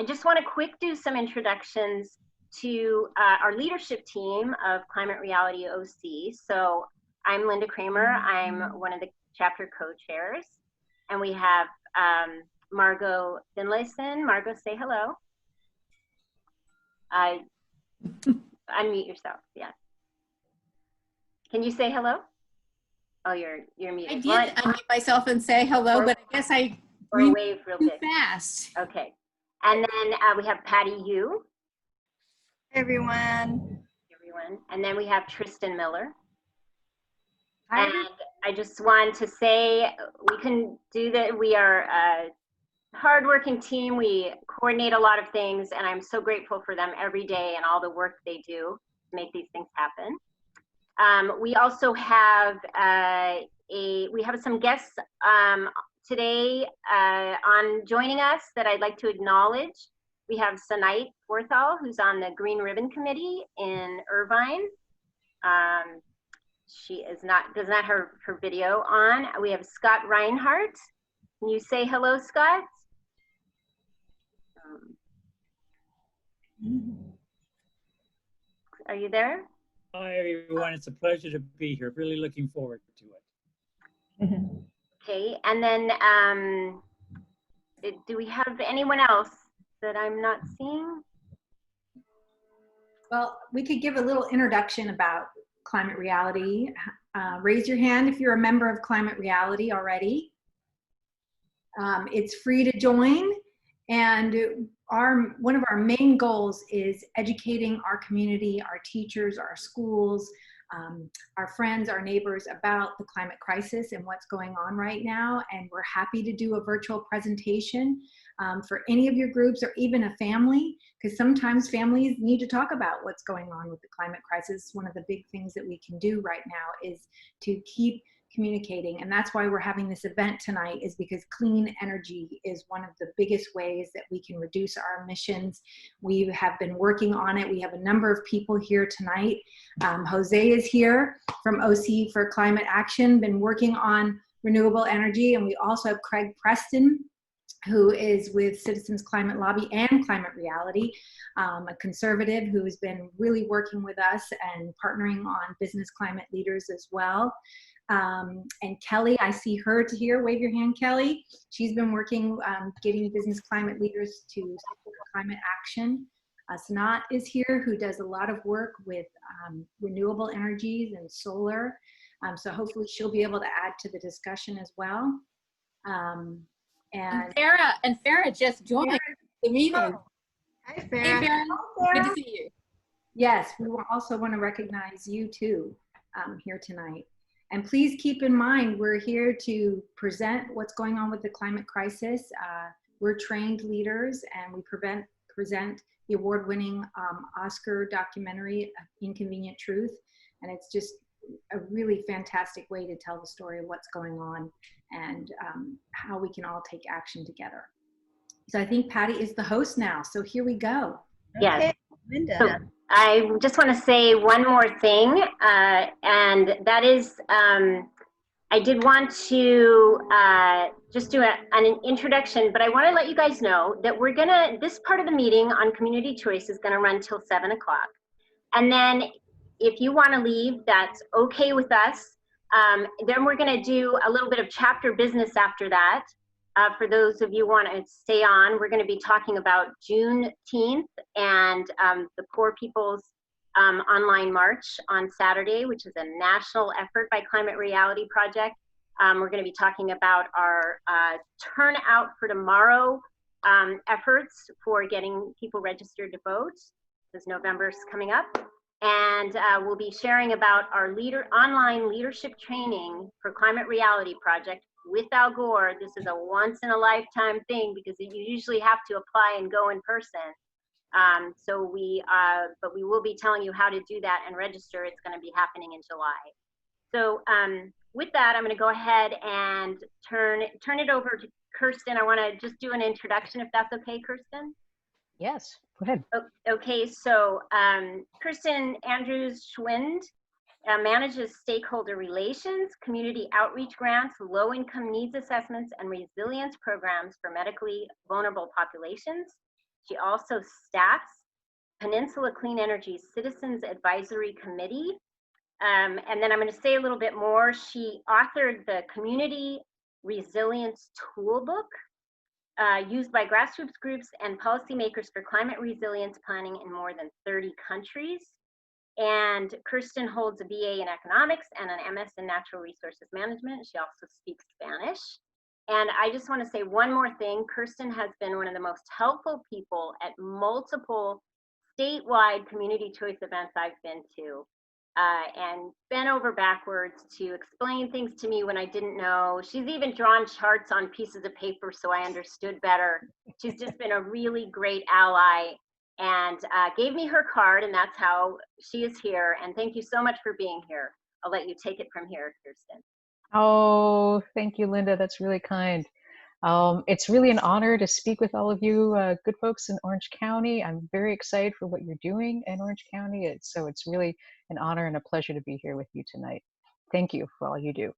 I just want to quick do some introductions to our leadership team of ClimateRealityOC. So I'm Linda Kramer. I'm one of the chapter co-chairs. And we have Margot Finlayson. Margot, say hello. Unmute yourself, yeah. Can you say hello? Oh, you're muted. I did unmute myself and say hello, but I guess I wave real too big. fast. Okay. And then we have Patty Yu. Hey, everyone. And then we have Tristan Miller. Hi. And I just want to say we can do that. We are a hardworking team. We coordinate a lot of things, and I'm so grateful for them every day and all the work they do to make these things happen. We also have we have some guests today on joining us that I'd like to acknowledge. We have Sanait Forthall, who's on the Green Ribbon Committee in Irvine. She does not have her video on. We have Scott Reinhardt. Can you say hello, Scott? Are you there? Hi, everyone. It's a pleasure to be here. Really looking forward to it. Okay, and then do we have anyone else that I'm not seeing? Well, we could give a little introduction about Climate Reality. Raise your hand if you're a member of Climate Reality already. It's free to join, and one of our main goals is educating our community, our teachers, our schools, our friends, our neighbors about the climate crisis and what's going on right now. And we're happy to do a virtual presentation for any of your groups or even a family, because sometimes families need to talk about what's going on with the climate crisis. One of the big things that we can do right now is to keep communicating, and that's why we're having this event tonight, is because clean energy is one of the biggest ways that we can reduce our emissions. We have been working on it. We have a number of people here tonight. Jose is here from OC for Climate Action, been working on renewable energy, and we also have Craig Preston, who is with Citizens Climate Lobby and Climate Reality, a conservative who has been really working with us and partnering on business climate leaders as well. And Kelly, I see her here. Wave your hand, Kelly. She's been working getting business climate leaders to support climate action. Sanat is here, who does a lot of work with renewable energies and solar. So hopefully she'll be able to add to the discussion as well. And Farah just joined the meeting. Oh. Hi, Farah. Hey, Farah. Good to see you. yes, we also want to recognize you too here tonight. And please keep in mind, we're here to present what's going on with the climate crisis. We're trained leaders, and we present the award-winning Oscar documentary, Inconvenient Truth. And it's just a really fantastic way to tell the story of what's going on and how we can all take action together. So I think Patty is the host now. So here we go. Yes. Okay, Linda. So I just want to say one more thing, and that is I did want to just do an introduction, but I want to let you guys know that this part of the meeting on community choice is going to run till 7 o'clock. And then if you want to leave, that's okay with us. Then we're going to do a little bit of chapter business after that. For those of you who want to stay on, we're going to be talking about Juneteenth and the Poor People's Online March on Saturday, which is a national effort by Climate Reality Project. We're going to be talking about our turnout for tomorrow efforts for getting people registered to vote, because November's coming up. And we'll be sharing about our online leadership training for Climate Reality Project with Al Gore. This is a once-in-a-lifetime thing because you usually have to apply and go in person. But we will be telling you how to do that and register. It's going to be happening in July. So with that, I'm going to go ahead and turn it over to Kirsten. I want to just do an introduction, if that's okay, Kirsten. Yes, go ahead. Okay, so Kirsten Andrews-Schwind manages stakeholder relations, community outreach grants, low-income needs assessments, and resilience programs for medically vulnerable populations. She also staffs Peninsula Clean Energy Citizens Advisory Committee. And then I'm going to say a little bit more. She authored the Community Resilience Toolbook, used by grassroots groups and policymakers for climate resilience planning in more than 30 countries. And Kirsten holds a BA in economics and an MS in natural resources management. She also speaks Spanish. And I just want to say one more thing. Kirsten has been one of the most helpful people at multiple statewide community choice events I've been to, and bent over backwards to explain things to me when I didn't know. She's even drawn charts on pieces of paper so I understood better. She's just been a really great ally, and gave me her card, and that's how she is here. And thank you so much for being here. I'll let you take it from here, Kirsten. Oh, thank you, Linda. That's really kind. It's really an honor to speak with all of you good folks in Orange County. I'm very excited for what you're doing in Orange County. So it's really an honor and a pleasure to be here with you tonight. Thank you for all you do.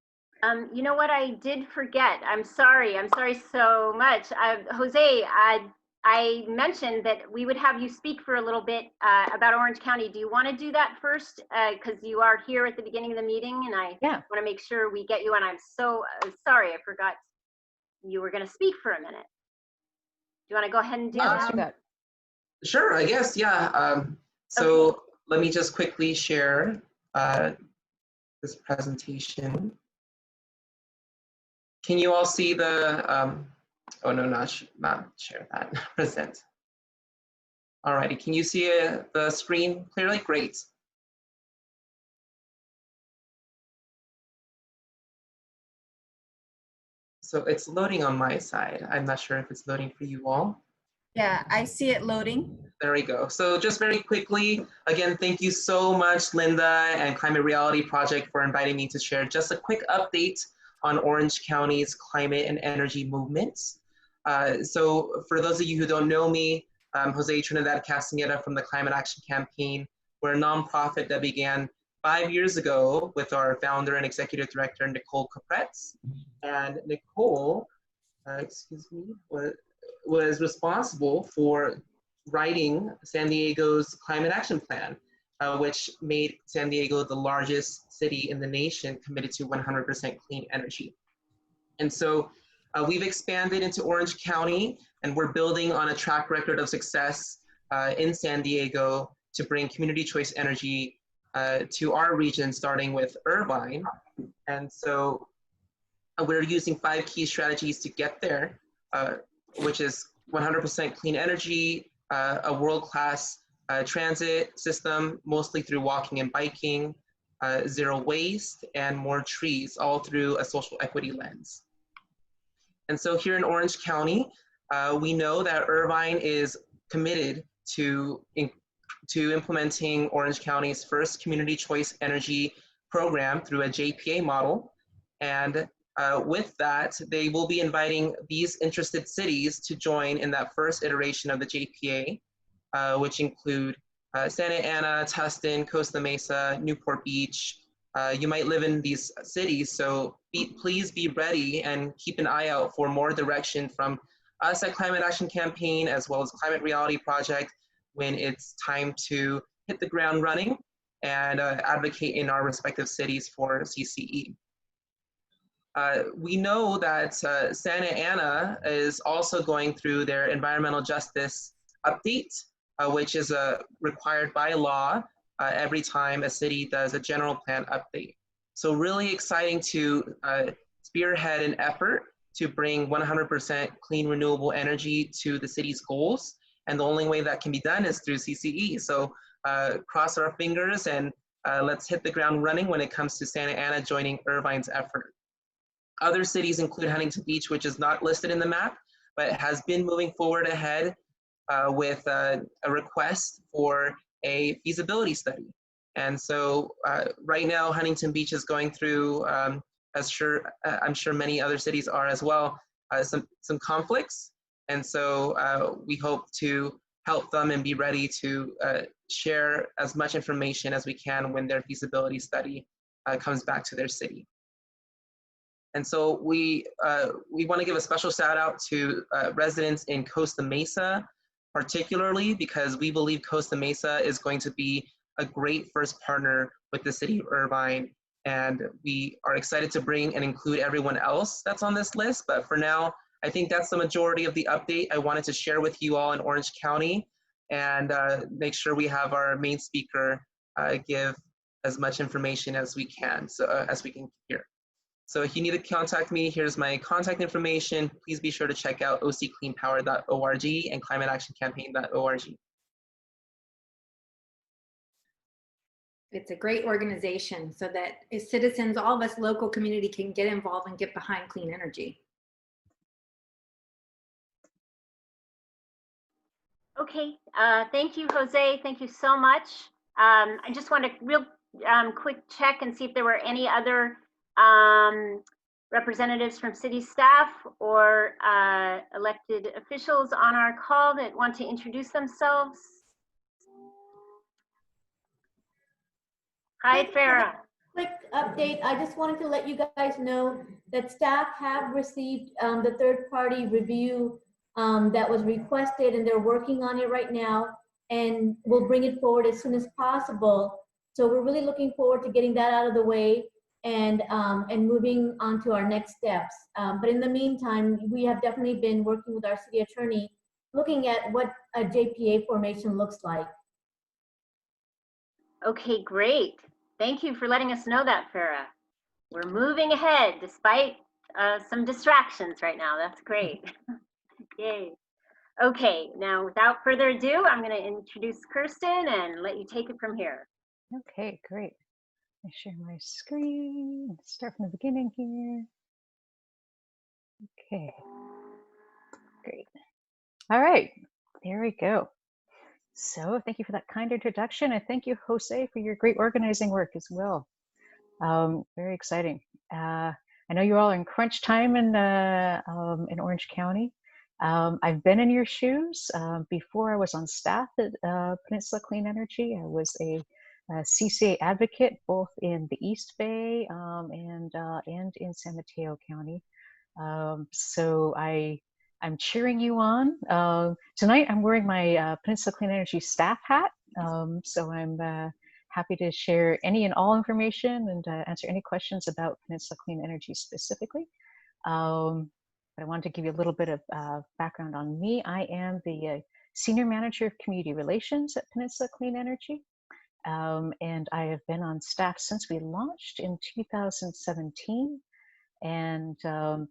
You know what I did forget? I'm sorry so much. Jose, I mentioned that we would have you speak for a little bit about Orange County. Do you want to do that first? Because you are here at the beginning of the meeting, and I want to make sure we get you on. I'm so sorry, I forgot you were going to speak for a minute. Do you want to go ahead and do that? Sure, I guess, yeah. So let me just quickly share this presentation. Can you all see the, oh no, not share that, present. Alrighty, can you see the screen clearly? Great. So it's loading on my side. I'm not sure if it's loading for you all. Yeah, I see it loading. There we go. So just very quickly, again, thank you so much, Linda and Climate Reality Project, for inviting me to share just a quick update on Orange County's climate and energy movements. So for those of you who don't know me, I'm Jose Trinidad Castaneda from the Climate Action Campaign. We're a nonprofit that began 5 years ago with our founder and executive director, Nicole Capretz. And Nicole, was responsible for writing San Diego's Climate Action Plan, which made San Diego the largest city in the nation committed to 100% clean energy. And so we've expanded into Orange County, and we're building on a track record of success in San Diego to bring community choice energy to our region, starting with Irvine. And so we're using 5 key strategies to get there, which is 100% clean energy, a world-class transit system, mostly through walking and biking, zero waste, and more trees, all through a social equity lens. And so here in Orange County, we know that Irvine is committed to implementing Orange County's first community choice energy program through a JPA model. And with that, they will be inviting these interested cities to join in that first iteration of the JPA, which include Santa Ana, Tustin, Costa Mesa, Newport Beach. You might live in these cities, so please be ready and keep an eye out for more direction from us at Climate Action Campaign, as well as Climate Reality Project, when it's time to hit the ground running and advocate in our respective cities for CCE. We know that Santa Ana is also going through their environmental justice update, which is required by law every time a city does a general plan update. So really exciting to spearhead an effort to bring 100% clean renewable energy to the city's goals. And the only way that can be done is through CCE. So cross our fingers and let's hit the ground running when it comes to Santa Ana joining Irvine's effort. Other cities include Huntington Beach, which is not listed in the map, but has been moving forward ahead with a request for a feasibility study. And so right now, Huntington Beach is going through, I'm sure many other cities are as well, some conflicts. And so we hope to help them and be ready to share as much information as we can when their feasibility study comes back to their city. And so we want to give a special shout out to residents in Costa Mesa, particularly because we believe Costa Mesa is going to be a great first partner with the city of Irvine. And we are excited to bring and include everyone else that's on this list. But for now, I think that's the majority of the update I wanted to share with you all in Orange County, and make sure we have our main speaker give as much information as we can, as we can hear. So if you need to contact me, here's my contact information. Please be sure to check out occleanpower.org and climateactioncampaign.org. It's a great organization so that as citizens, all of us local community can get involved and get behind clean energy. Okay, thank you, Jose. Thank you so much. I just want to real quick check and see if there were any other representatives from city staff or elected officials on our call that want to introduce themselves. Hi, Farah. Quick update. I just wanted to let you guys know that staff have received the third-party review that was requested, and they're working on it right now, and we'll bring it forward as soon as possible. So we're really looking forward to getting that out of the way and moving on to our next steps. But in the meantime, we have definitely been working with our city attorney, looking at what a JPA formation looks like. Okay, great. Thank you for letting us know that, Farah. We're moving ahead despite some distractions right now. That's great. Yay. Okay, now without further ado, I'm going to introduce Kirsten and let you take it from here. Okay, great. I share my screen. Start from the beginning here. Okay, great. All right, there we go. So thank you for that kind introduction, and thank you, Jose, for your great organizing work as well. Very exciting. I know you all are in crunch time in Orange County. I've been in your shoes. Before I was on staff at Peninsula Clean Energy, I was a CCA advocate both in the East Bay and in San Mateo County. So I'm cheering you on. Tonight I'm wearing my Peninsula Clean Energy staff hat. So I'm happy to share any and all information and answer any questions about Peninsula Clean Energy specifically. But I wanted to give you a little bit of background on me. I am the Senior Manager of Community Relations at Peninsula Clean Energy. And I have been on staff since we launched in 2017. And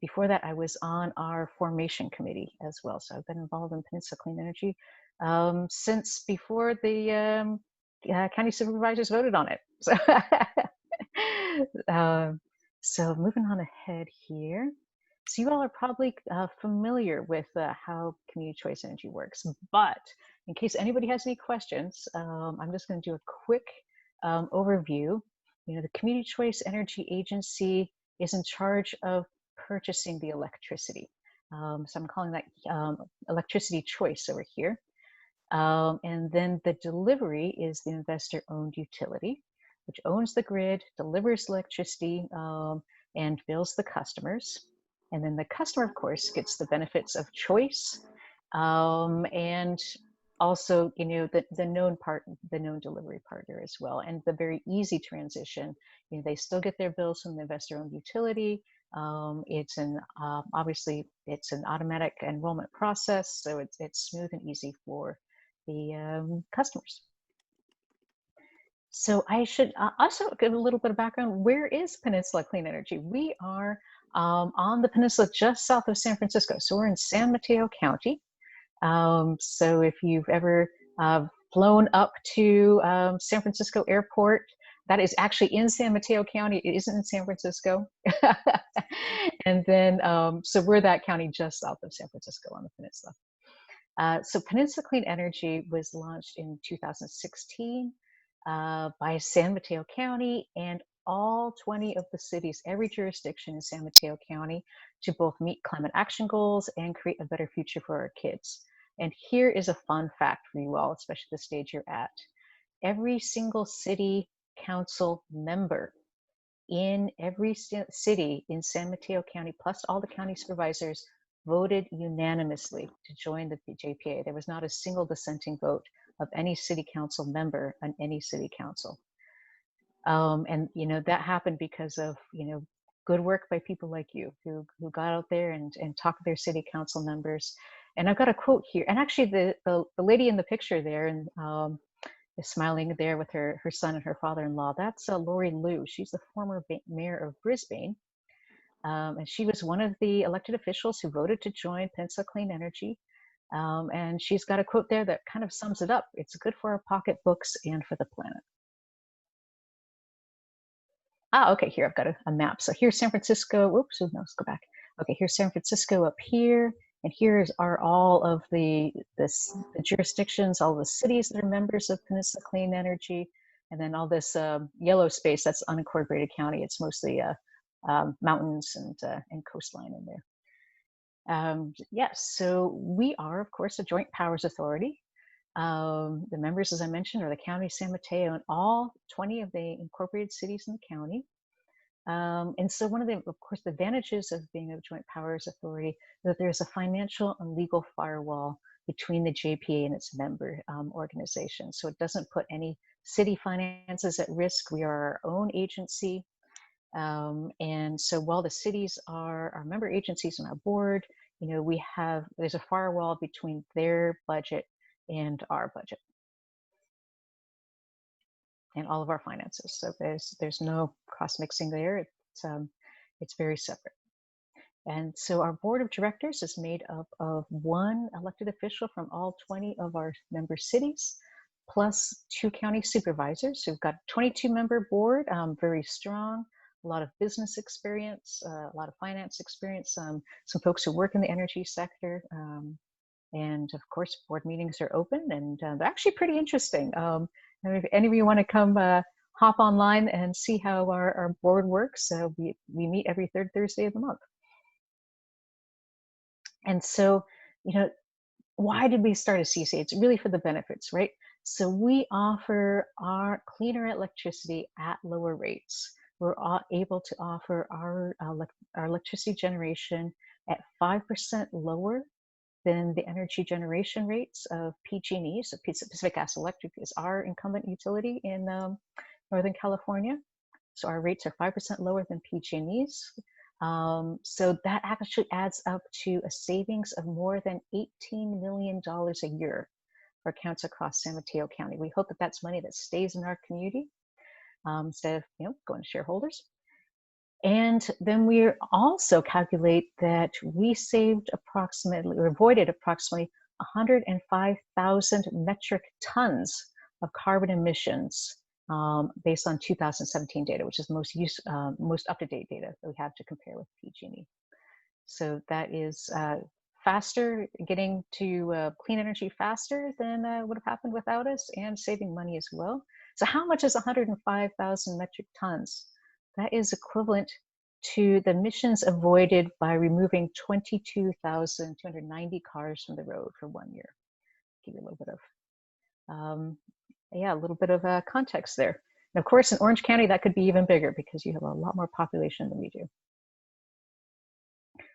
before that, I was on our formation committee as well. So I've been involved in Peninsula Clean Energy since before the county supervisors voted on it. So moving on ahead here. So you all are probably familiar with how community choice energy works, but in case anybody has any questions, I'm just going to do a quick overview. You know, the Community Choice Energy Agency is in charge of purchasing the electricity. So I'm calling that electricity choice over here. And then the delivery is the investor-owned utility, which owns the grid, delivers electricity, and bills the customers. And then the customer, of course, gets the benefits of choice, and also, you know, the known delivery partner as well, and the very easy transition. You know, they still get their bills from the investor-owned utility. It's an obviously it's an automatic enrollment process, so it's smooth and easy for the customers. So I should also give a little bit of background. Where is Peninsula Clean Energy? We are on the peninsula just south of San Francisco. So we're in San Mateo County. So if you've ever flown up to San Francisco Airport, that is actually in San Mateo County. It isn't in San Francisco. And then, so we're that county just south of San Francisco on the peninsula. So Peninsula Clean Energy was launched in 2016 by San Mateo County and all 20 of the cities, every jurisdiction in San Mateo County, to both meet climate action goals and create a better future for our kids. And here is a fun fact for you all, especially the stage you're at. Every single city council member in every city in San Mateo County, plus all the county supervisors, voted unanimously to join the JPA. There was not a single dissenting vote of any city council member on any city council. And that happened because of good work by people like you who got out there and talked to their city council members. And I've got a quote here, and actually the lady in the picture there and is smiling there with her son and her father-in-law. That's Lori Liu. She's the former mayor of Brisbane. And she was one of the elected officials who voted to join Peninsula Clean Energy. And she's got a quote there that kind of sums it up. It's good for our pocketbooks and for the planet. Okay, here I've got a map. So here's San Francisco. Whoops, no, let's go back. Okay, here's San Francisco up here. And here are all of the jurisdictions, all the cities that are members of Peninsula Clean Energy. And then all this yellow space, that's unincorporated county. It's mostly mountains and coastline in there. Yes, so we are, of course, a joint powers authority. The members, as I mentioned, are the County of San Mateo and all 20 of the incorporated cities in the county. And so one of the, of course, the advantages of being a joint powers authority is that there's a financial and legal firewall between the JPA and its member organizations. So it doesn't put any city finances at risk. We are our own agency. And so while the cities are our member agencies on our board, there's a firewall between their budget and our budget and all of our finances. So there's no cross mixing there. It's very separate. And so our board of directors is made up of one elected official from all 20 of our member cities, plus 2 county supervisors. So we've got a 22-member board, very strong, a lot of business experience, a lot of finance experience, some folks who work in the energy sector. And of course, board meetings are open and they're actually pretty interesting. If any of you want to come hop online and see how our board works, we meet every 3rd Thursday of the month. And so, why did we start a CCA? It's really for the benefits, right? So we offer our cleaner electricity at lower rates. We're able to offer our electricity generation at 5% lower than the energy generation rates of PG&E. So Pacific Gas Electric is our incumbent utility in Northern California. So our rates are 5% lower than PG&E's. So that actually adds up to a savings of more than $18 million a year for accounts across San Mateo County. We hope that that's money that stays in our community instead of going to shareholders. And then we also calculate that we saved approximately, or avoided approximately 105,000 metric tons of carbon emissions based on 2017 data, which is most up-to-date data that we have to compare with PG&E. So that is faster, getting to clean energy faster than would have happened without us, and saving money as well. So how much is 105,000 metric tons? That is equivalent to the emissions avoided by removing 22,290 cars from the road for 1 year. Give you a little bit of, a little bit of context there. And of course, in Orange County, that could be even bigger because you have a lot more population than we do.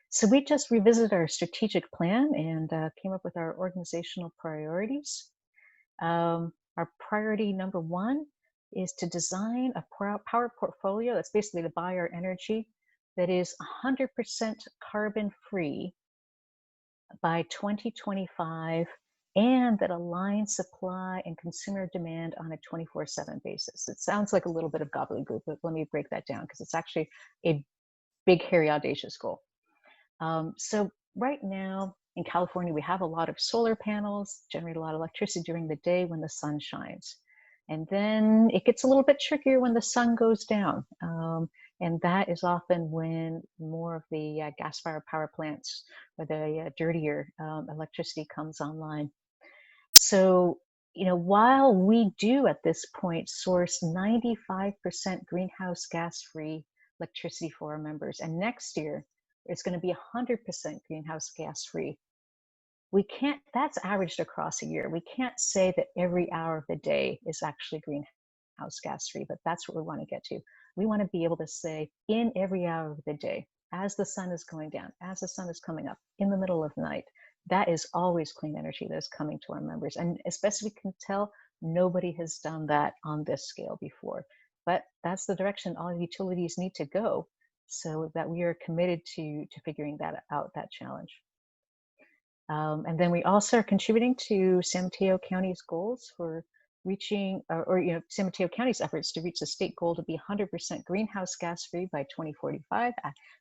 So we just revisited our strategic plan and came up with our organizational priorities. Our priority number 1 is to design a power portfolio that's basically to buy our energy that is 100% carbon free by 2025, and that aligns supply and consumer demand on a 24/7 basis. It sounds like a little bit of gobbledygook, but let me break that down because it's actually a big, hairy, audacious goal. So right now in California, we have a lot of solar panels, generate a lot of electricity during the day when the sun shines. And then it gets a little bit trickier when the sun goes down. And that is often when more of the gas-fired power plants or the dirtier electricity comes online. So, while we do at this point source 95% greenhouse gas-free electricity for our members, and next year it's going to be 100% greenhouse gas-free, we can't, that's averaged across a year. We can't say that every hour of the day is actually greenhouse gas free, but that's what we want to get to. We want to be able to say in every hour of the day, as the sun is going down, as the sun is coming up, in the middle of the night. That is always clean energy that is coming to our members. And as best we can tell, nobody has done that on this scale before. But that's the direction all utilities need to go, so that we are committed to figuring that out, that challenge. And then we also are contributing to San Mateo County's goals for reaching, San Mateo County's efforts to reach the state goal to be 100% greenhouse gas free by 2045.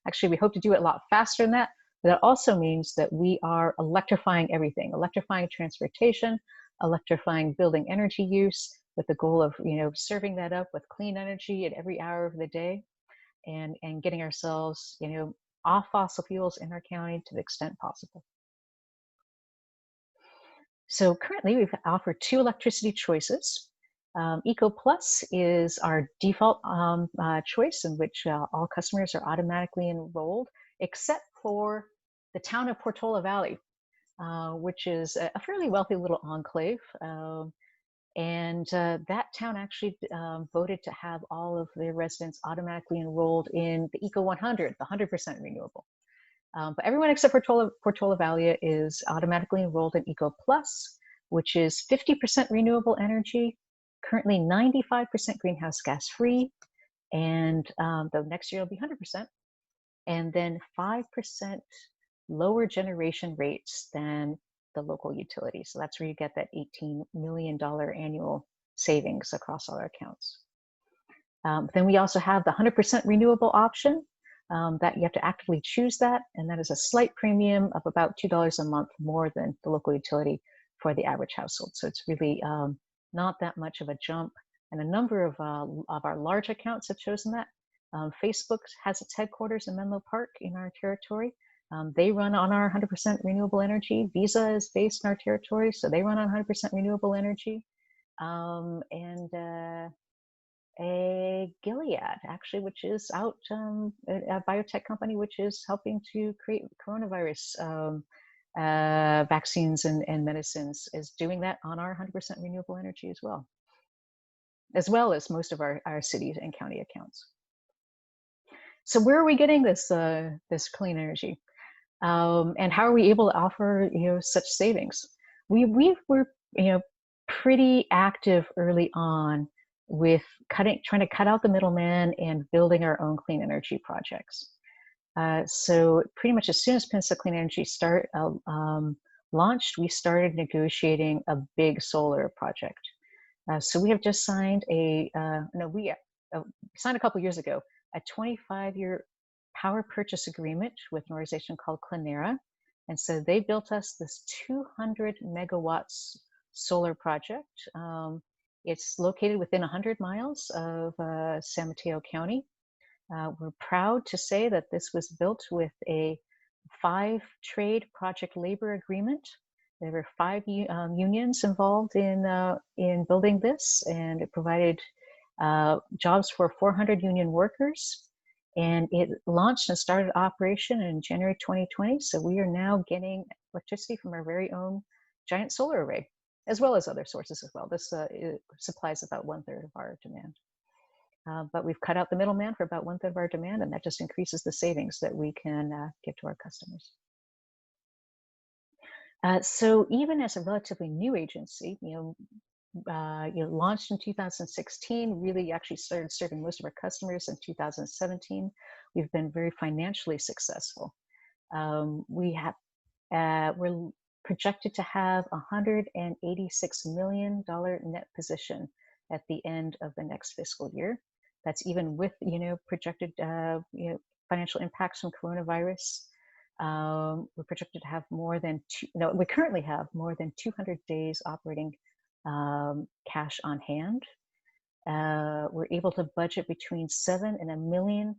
Actually, we hope to do it a lot faster than that. But that also means that we are electrifying everything, electrifying transportation, electrifying building energy use, with the goal of serving that up with clean energy at every hour of the day, and getting ourselves off fossil fuels in our county to the extent possible. So currently we've offered 2 electricity choices. Eco Plus is our default choice, in which all customers are automatically enrolled, except for the town of Portola Valley, which is a fairly wealthy little enclave. That town actually voted to have all of their residents automatically enrolled in the Eco 100, the 100% renewable. But everyone except for Portola Valley is automatically enrolled in Eco Plus, which is 50% renewable energy, currently 95% greenhouse gas free, and the next year will be 100%, and then 5% lower generation rates than the local utility. So that's where you get that $18 million annual savings across all our accounts. Then we also have the 100% renewable option, that you have to actively choose that, and that is a slight premium of about $2 a month more than the local utility for the average household. So it's really not that much of a jump, and a number of our large accounts have chosen that. Facebook has its headquarters in Menlo Park in our territory. They run on our 100% renewable energy. Visa is based in our territory, so they run on 100% renewable energy. A Gilead, actually, which is out, a biotech company which is helping to create coronavirus vaccines and medicines, is doing that on our 100% renewable energy as well as most of our cities and county accounts. So where are we getting this clean energy, and how are we able to offer such savings? We were pretty active early on with trying to cut out the middleman and building our own clean energy projects. So pretty much as soon as Peninsula Clean Energy launched, we started negotiating a big solar project. So we have just signed signed a couple years ago a 25-year power purchase agreement with an organization called Clinera. And so they built us this 200 megawatts solar project. It's located within 100 miles of San Mateo County. We're proud to say that this was built with a 5-trade project labor agreement. There were 5 unions involved in building this, and it provided jobs for 400 union workers. And it launched and started operation in January 2020. So we are now getting electricity from our very own giant solar array, as well as other sources as well. This it supplies about 1/3 of our demand. But we've cut out the middleman for about 1/3 of our demand, and that just increases the savings that we can give to our customers. So even as a relatively new agency, launched in 2016, really actually started serving most of our customers in 2017. We've been very financially successful. We're projected to have $186 million net position at the end of the next fiscal year. That's even with projected financial impacts from coronavirus. We're projected to have we currently have more than 200 days operating cash on hand. We're able to budget between $7 and $11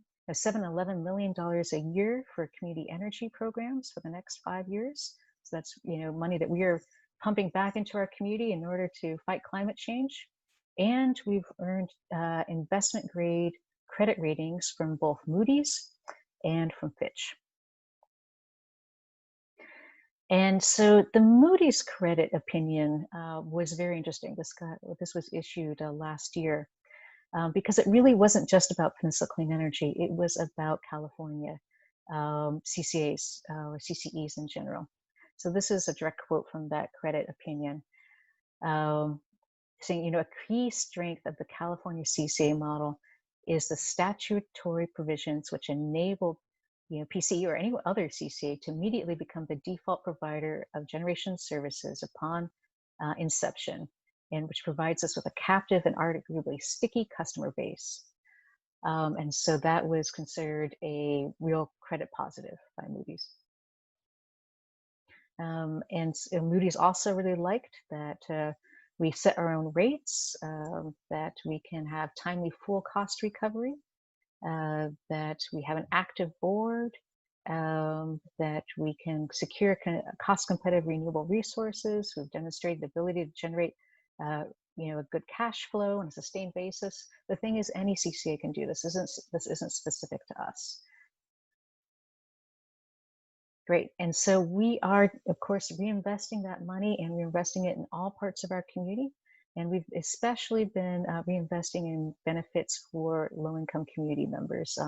million a year for community energy programs for the next 5 years. So that's money that we are pumping back into our community in order to fight climate change. And we've earned investment grade credit ratings from both Moody's and from Fitch. And so the Moody's credit opinion was very interesting. This was issued last year because it really wasn't just about Peninsula Clean Energy. It was about California. CCAs or CCEs in general. So this is a direct quote from that credit opinion, saying, you know, a key strength of the California CCA model is the statutory provisions which enable, you know, PCE or any other CCA to immediately become the default provider of generation services upon inception, and which provides us with a captive and arguably sticky customer base. And so that was considered a real credit positive by Moody's. And Moody's also really liked that we set our own rates, that we can have timely full cost recovery, that we have an active board, that we can secure cost competitive renewable resources. We've demonstrated the ability to generate you know, a good cash flow on a sustained basis. The thing is, any CCA can do this. This isn't specific to us. Great. And so we are, of course, reinvesting that money, and reinvesting it in all parts of our community. And we've especially been reinvesting in benefits for low-income community members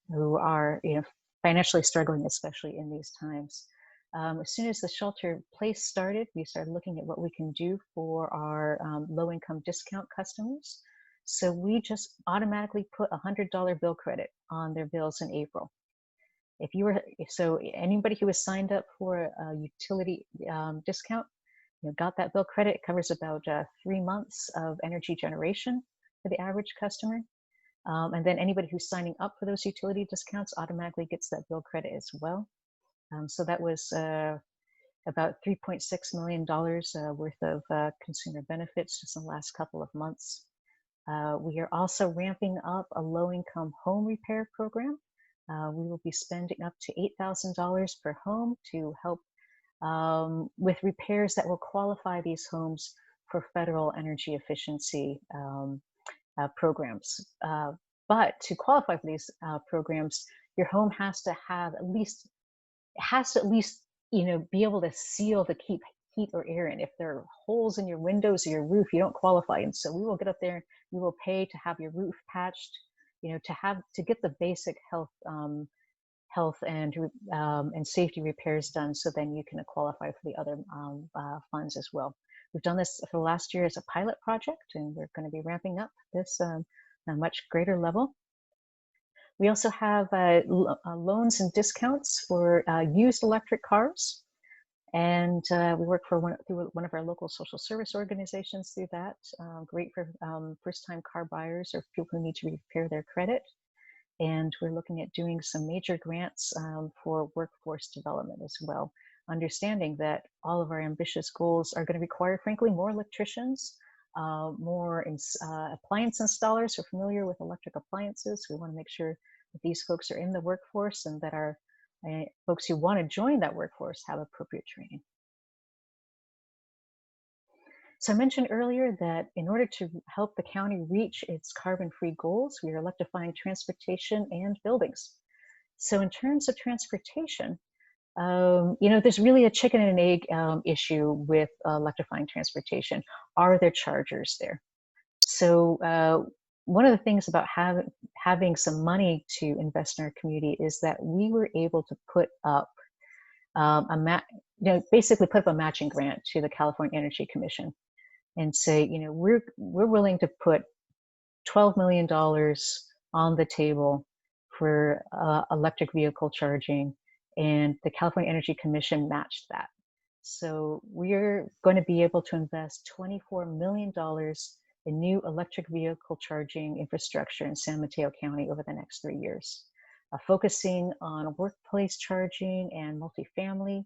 who are, you know, financially struggling, especially in these times. As soon as the shelter place started, we started looking at what we can do for our low-income discount customers. So we just automatically put a $100 bill credit on their bills in April. If you were, so anybody who was signed up for a utility discount, you know, got that bill credit. It covers about 3 months of energy generation for the average customer. And then anybody who's signing up for those utility discounts automatically gets that bill credit as well. So that was about $3.6 million worth of consumer benefits just in the last couple of months. We are also ramping up a low-income home repair program. We will be spending up to $8,000 per home to help with repairs that will qualify these homes for federal energy efficiency programs. But to qualify for these programs, your home has to have at least, you know, be able to seal to keep heat or air in. If there are holes in your windows or your roof, you don't qualify. And so we will get up there, we will pay to have your roof patched, you know, to get the basic health and safety repairs done, so then you can qualify for the other funds as well. We've done this for the last year as a pilot project, and we're going to be ramping up this on a much greater level. We also have loans and discounts for used electric cars, and we work through one of our local social service organizations through that. Great for first-time car buyers or people who need to repair their credit. And we're looking at doing some major grants for workforce development as well, understanding that all of our ambitious goals are going to require, frankly, more electricians, more appliance installers who are familiar with electric appliances. We want to make sure that these folks are in the workforce, and that our folks who want to join that workforce have appropriate training. So I mentioned earlier that in order to help the county reach its carbon-free goals, we are electrifying transportation and buildings. So in terms of transportation, you know, there's really a chicken and egg issue with electrifying transportation. Are there chargers there? So one of the things about having some money to invest in our community is that we were able to put up basically put up a matching grant to the California Energy Commission, and say, you know, we're willing to put $12 million on the table for electric vehicle charging, and the California Energy Commission matched that. So we're going to be able to invest $24 million in new electric vehicle charging infrastructure in San Mateo County over the next 3 years, focusing on workplace charging and multifamily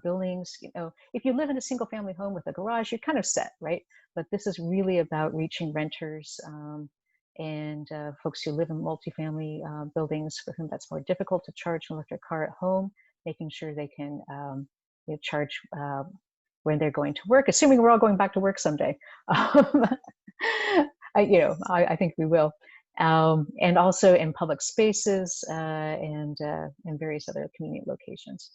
buildings. You know, if you live in a single family home with a garage, you're kind of set, right? But this is really about reaching renters and folks who live in multifamily buildings for whom that's more difficult to charge an electric car at home, making sure they can you know, charge when they're going to work, assuming we're all going back to work someday. You know, I think we will. And also in public spaces and various other community locations.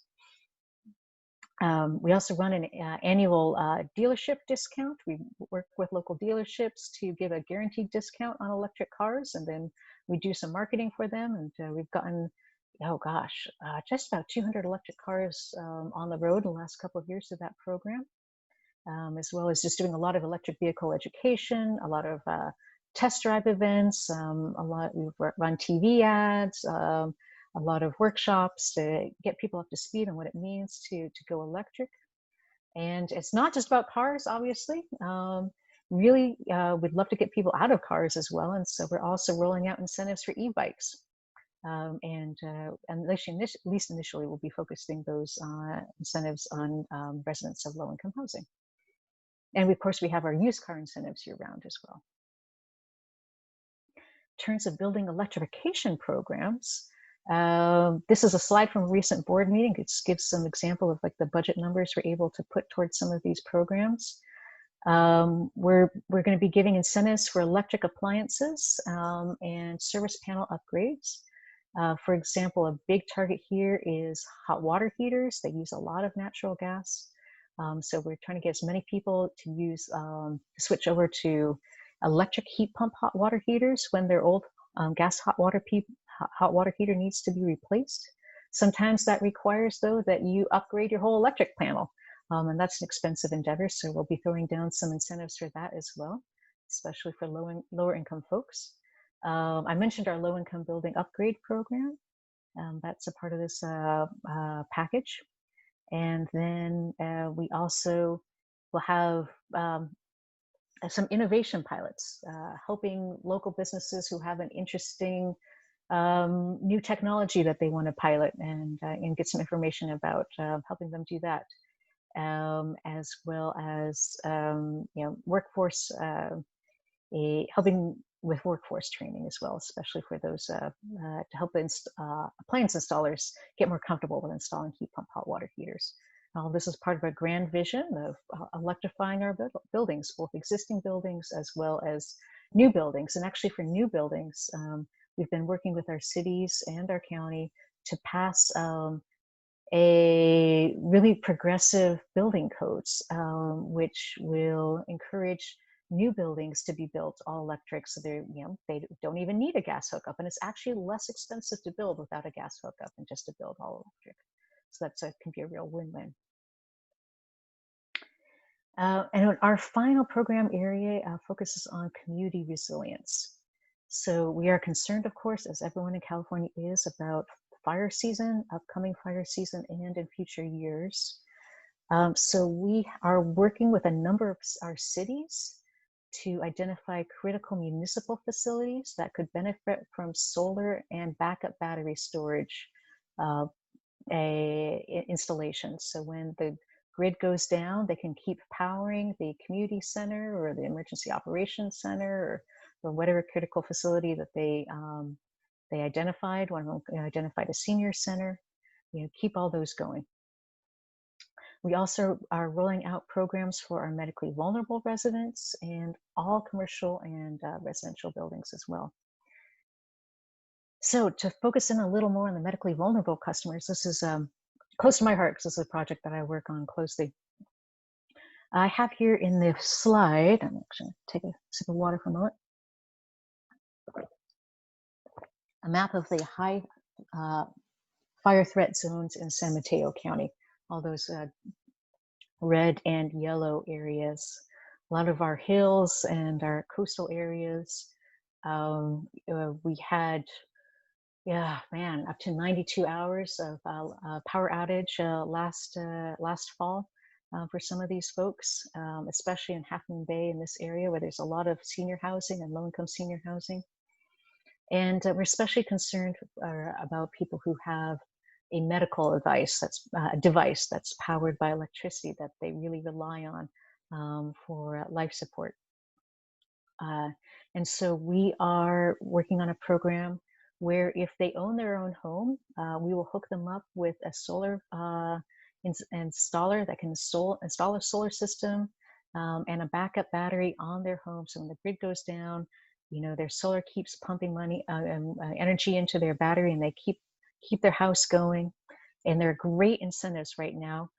We also run an annual dealership discount. We work with local dealerships to give a guaranteed discount on electric cars, and then we do some marketing for them. And we've gotten, oh gosh, just about 200 electric cars on the road in the last couple of years of that program, as well as just doing a lot of electric vehicle education, a lot of test drive events, we've run TV ads, a lot of workshops to get people up to speed on what it means to go electric. And it's not just about cars, obviously. Really, we'd love to get people out of cars as well. And so we're also rolling out incentives for e-bikes. And at least initially, we'll be focusing those incentives on residents of low-income housing. And of course, we have our used car incentives year-round as well. In terms of building electrification programs, this is a slide from a recent board meeting. It gives some example of like the budget numbers we're able to put towards some of these programs. We're going to be giving incentives for electric appliances and service panel upgrades. For example, a big target here is hot water heaters. They use a lot of natural gas. So we're trying to get as many people to use, switch over to electric heat pump hot water heaters when their old gas hot water heater needs to be replaced. Sometimes that requires, though, that you upgrade your whole electric panel. And that's an expensive endeavor. So we'll be throwing down some incentives for that as well, especially for lower income folks. I mentioned our low income building upgrade program. That's a part of this package. And then we also will have some innovation pilots, helping local businesses who have an interesting new technology that they want to pilot and get some information about, helping them do that, as well as workforce, helping with workforce training as well, especially for those to help appliance installers get more comfortable with installing heat pump hot water heaters. This is part of a grand vision of electrifying our buildings, both existing buildings as well as new buildings. And actually for new buildings, we've been working with our cities and our county to pass a really progressive building codes, which will encourage new buildings to be built all electric, so they don't even need a gas hookup, and it's actually less expensive to build without a gas hookup than just to build all electric. So that can be a real win-win. And our final program area focuses on community resilience. So we are concerned, of course, as everyone in California is, about fire season, upcoming fire season, and in future years. So we are working with a number of our cities to identify critical municipal facilities that could benefit from solar and backup battery storage installations. So when the grid goes down, they can keep powering the community center or the emergency operations center or whatever critical facility that they identified. One of them identified a senior center. Keep all those going. We also are rolling out programs for our medically vulnerable residents and all commercial and residential buildings as well. So to focus in a little more on the medically vulnerable customers, this is close to my heart because this is a project that I work on closely. I have here in the slide, I'm actually going to take a sip of water for a moment, a map of the high fire threat zones in San Mateo County, all those red and yellow areas. A lot of our hills and our coastal areas. We had, up to 92 hours of power outage last fall for some of these folks, especially in Half Moon Bay in this area where there's a lot of senior housing and low-income senior housing. And we're especially concerned about people who have a medical device that's powered by electricity that they really rely on for life support. And so we are working on a program where if they own their own home, we will hook them up with a solar installer that can install a solar system and a backup battery on their home. So when the grid goes down, their solar keeps pumping energy into their battery, and they keep their house going. And there are great incentives right now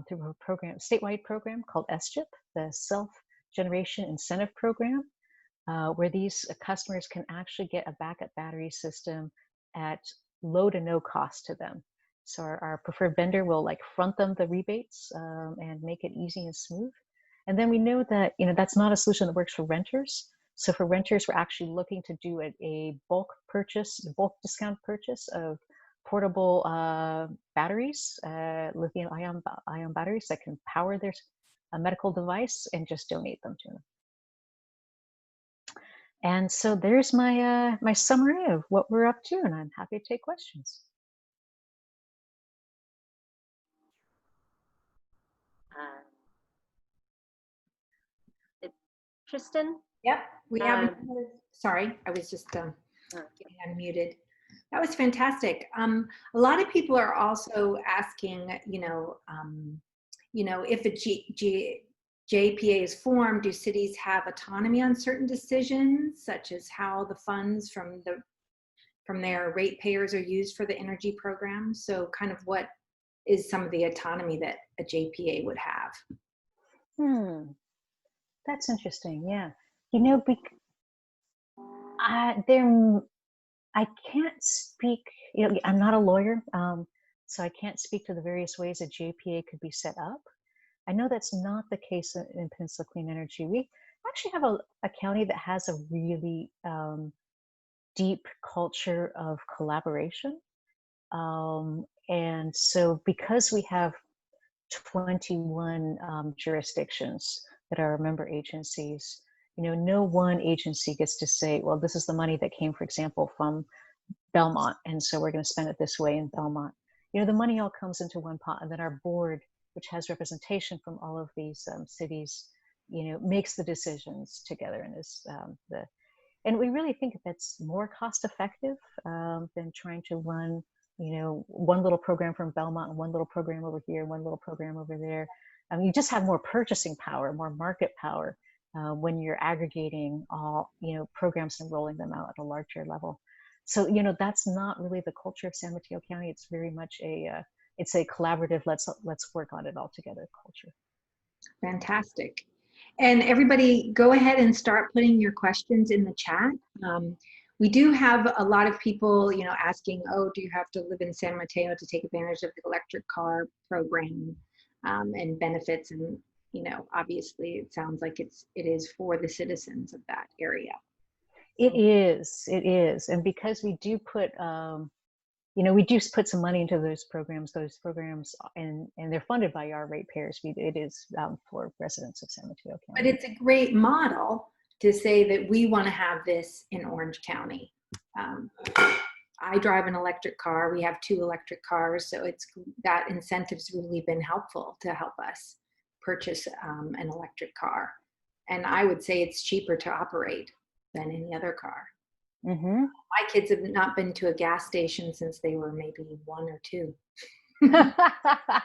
through a statewide program called SCHIP, the Self-Generation Incentive Program, where these customers can actually get a backup battery system at low to no cost to them. So our preferred vendor will like front them the rebates and make it easy and smooth. And then we know that, that's not a solution that works for renters. So for renters, we're actually looking to do a bulk discount purchase of portable batteries, lithium ion batteries that can power their medical device, and just donate them to them. And so there's my my summary of what we're up to, and I'm happy to take questions. Kirsten? Yep, we have. Sorry, I was just getting unmuted. That was fantastic. A lot of people are also asking, if a JPA is formed, do cities have autonomy on certain decisions, such as how the funds from their ratepayers are used for the energy program? So, kind of what is some of the autonomy that a JPA would have? That's interesting. Yeah, I can't speak. I'm not a lawyer, so I can't speak to the various ways a JPA could be set up. I know that's not the case in Peninsula Clean Energy. We actually have a county that has a really deep culture of collaboration. And so because we have 21 jurisdictions that are member agencies, no one agency gets to say, well, this is the money that came, for example, from Belmont, and so we're going to spend it this way in Belmont. The money all comes into one pot, and then our board, which has representation from all of these cities, makes the decisions together, and and we really think that's more cost effective than trying to run, one little program from Belmont and one little program over here, one little program over there. You just have more purchasing power, more market power when you're aggregating all, programs and rolling them out at a larger level. So, that's not really the culture of San Mateo County. It's very much it's a collaborative, let's work on it all together culture. Fantastic. And everybody go ahead and start putting your questions in the chat. We do have a lot of people, asking, oh, do you have to live in San Mateo to take advantage of the electric car program and benefits? And, obviously it sounds like it is for the citizens of that area. It is. And because we do put, we do put some money into those programs, and they're funded by our ratepayers. It is for residents of San Mateo County. But it's a great model to say that we want to have this in Orange County. I drive an electric car. We have 2 electric cars. So that incentive's really been helpful to help us purchase an electric car. And I would say it's cheaper to operate than any other car. Mm-hmm. My kids have not been to a gas station since they were maybe 1 or 2.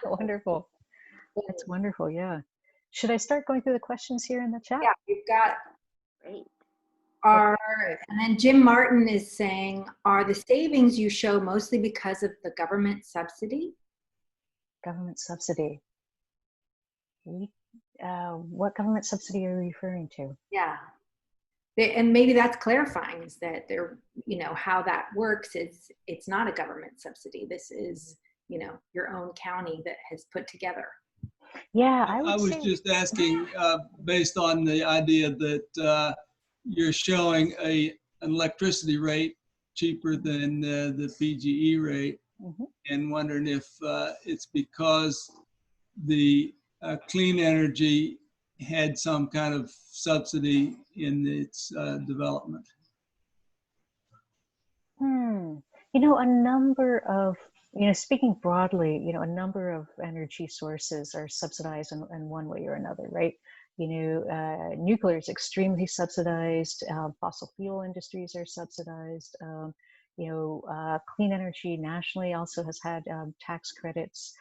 Wonderful. That's wonderful. Yeah. Should I start going through the questions here in the chat? Yeah, we've got Great. and then Jim Martin is saying, are the savings you show mostly because of the government subsidy? Government subsidy. What government subsidy are you referring to? Yeah. And maybe that's clarifying, is that they're, how that works is it's not a government subsidy. This is, your own county that has put together. Yeah, I was just asking, based on the idea that you're showing an electricity rate cheaper than the PGE rate, and wondering if it's because the clean energy had some kind of subsidy in its development. A number of, speaking broadly, a number of energy sources are subsidized in one way or another, right? Nuclear is extremely subsidized. Fossil fuel industries are subsidized. Clean energy nationally also has had tax credits.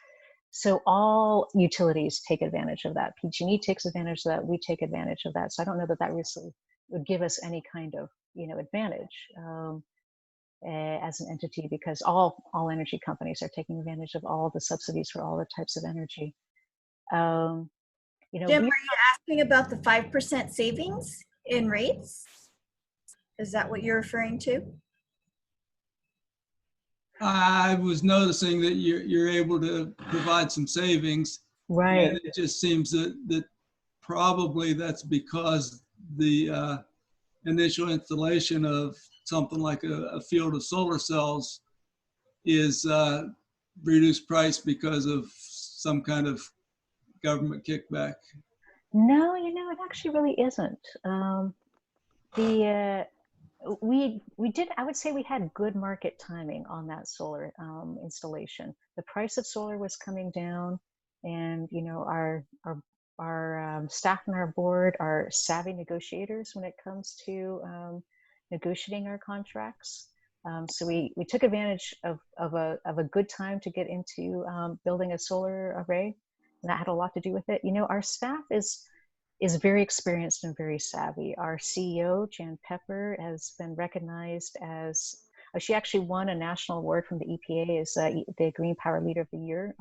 So all utilities take advantage of that. PG&E takes advantage of that. We take advantage of that. So I don't know that really would give us any kind of, advantage as an entity, because all energy companies are taking advantage of all the subsidies for all the types of energy. Jim, are you asking about the 5% savings in rates? Is that what you're referring to? I was noticing that you're able to provide some savings. Right. And it just seems that probably that's because the initial installation of something like a field of solar cells is reduced price because of some kind of government kickback. No, it actually really isn't. We did, I would say we had good market timing on that solar installation. The price of solar was coming down, and our staff and our board are savvy negotiators when it comes to negotiating our contracts. So we took advantage of a good time to get into building a solar array, and that had a lot to do with it. Our staff is very experienced and very savvy. Our CEO, Jan Pepper, has been recognized as, she actually won a national award from the EPA as the Green Power Leader of the Year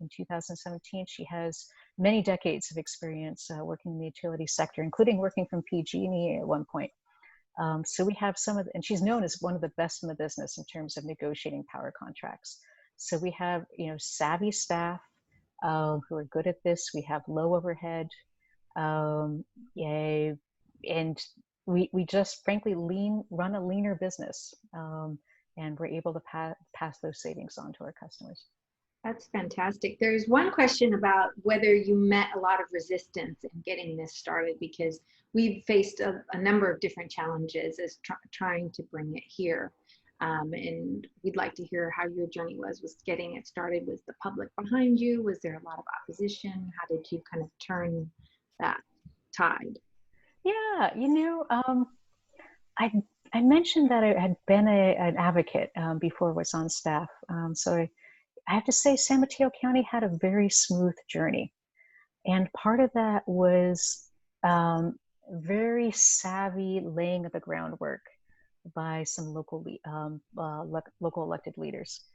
in 2017. She has many decades of experience working in the utility sector, including working from PG&E at one point. So we have and she's known as one of the best in the business in terms of negotiating power contracts. So we have, savvy staff who are good at this. We have low overhead. And we just frankly run a leaner business, and we're able to pass those savings on to our customers. That's fantastic. There's one question about whether you met a lot of resistance in getting this started, because we've faced a number of different challenges as trying to bring it here. And we'd like to hear how your journey was getting it started. Was the public behind you? Was there a lot of opposition? How did you kind of turn that tide? Yeah, I mentioned that I had been an advocate before I was on staff. So I have to say San Mateo County had a very smooth journey. And part of that was very savvy laying of the groundwork by some local elected leaders.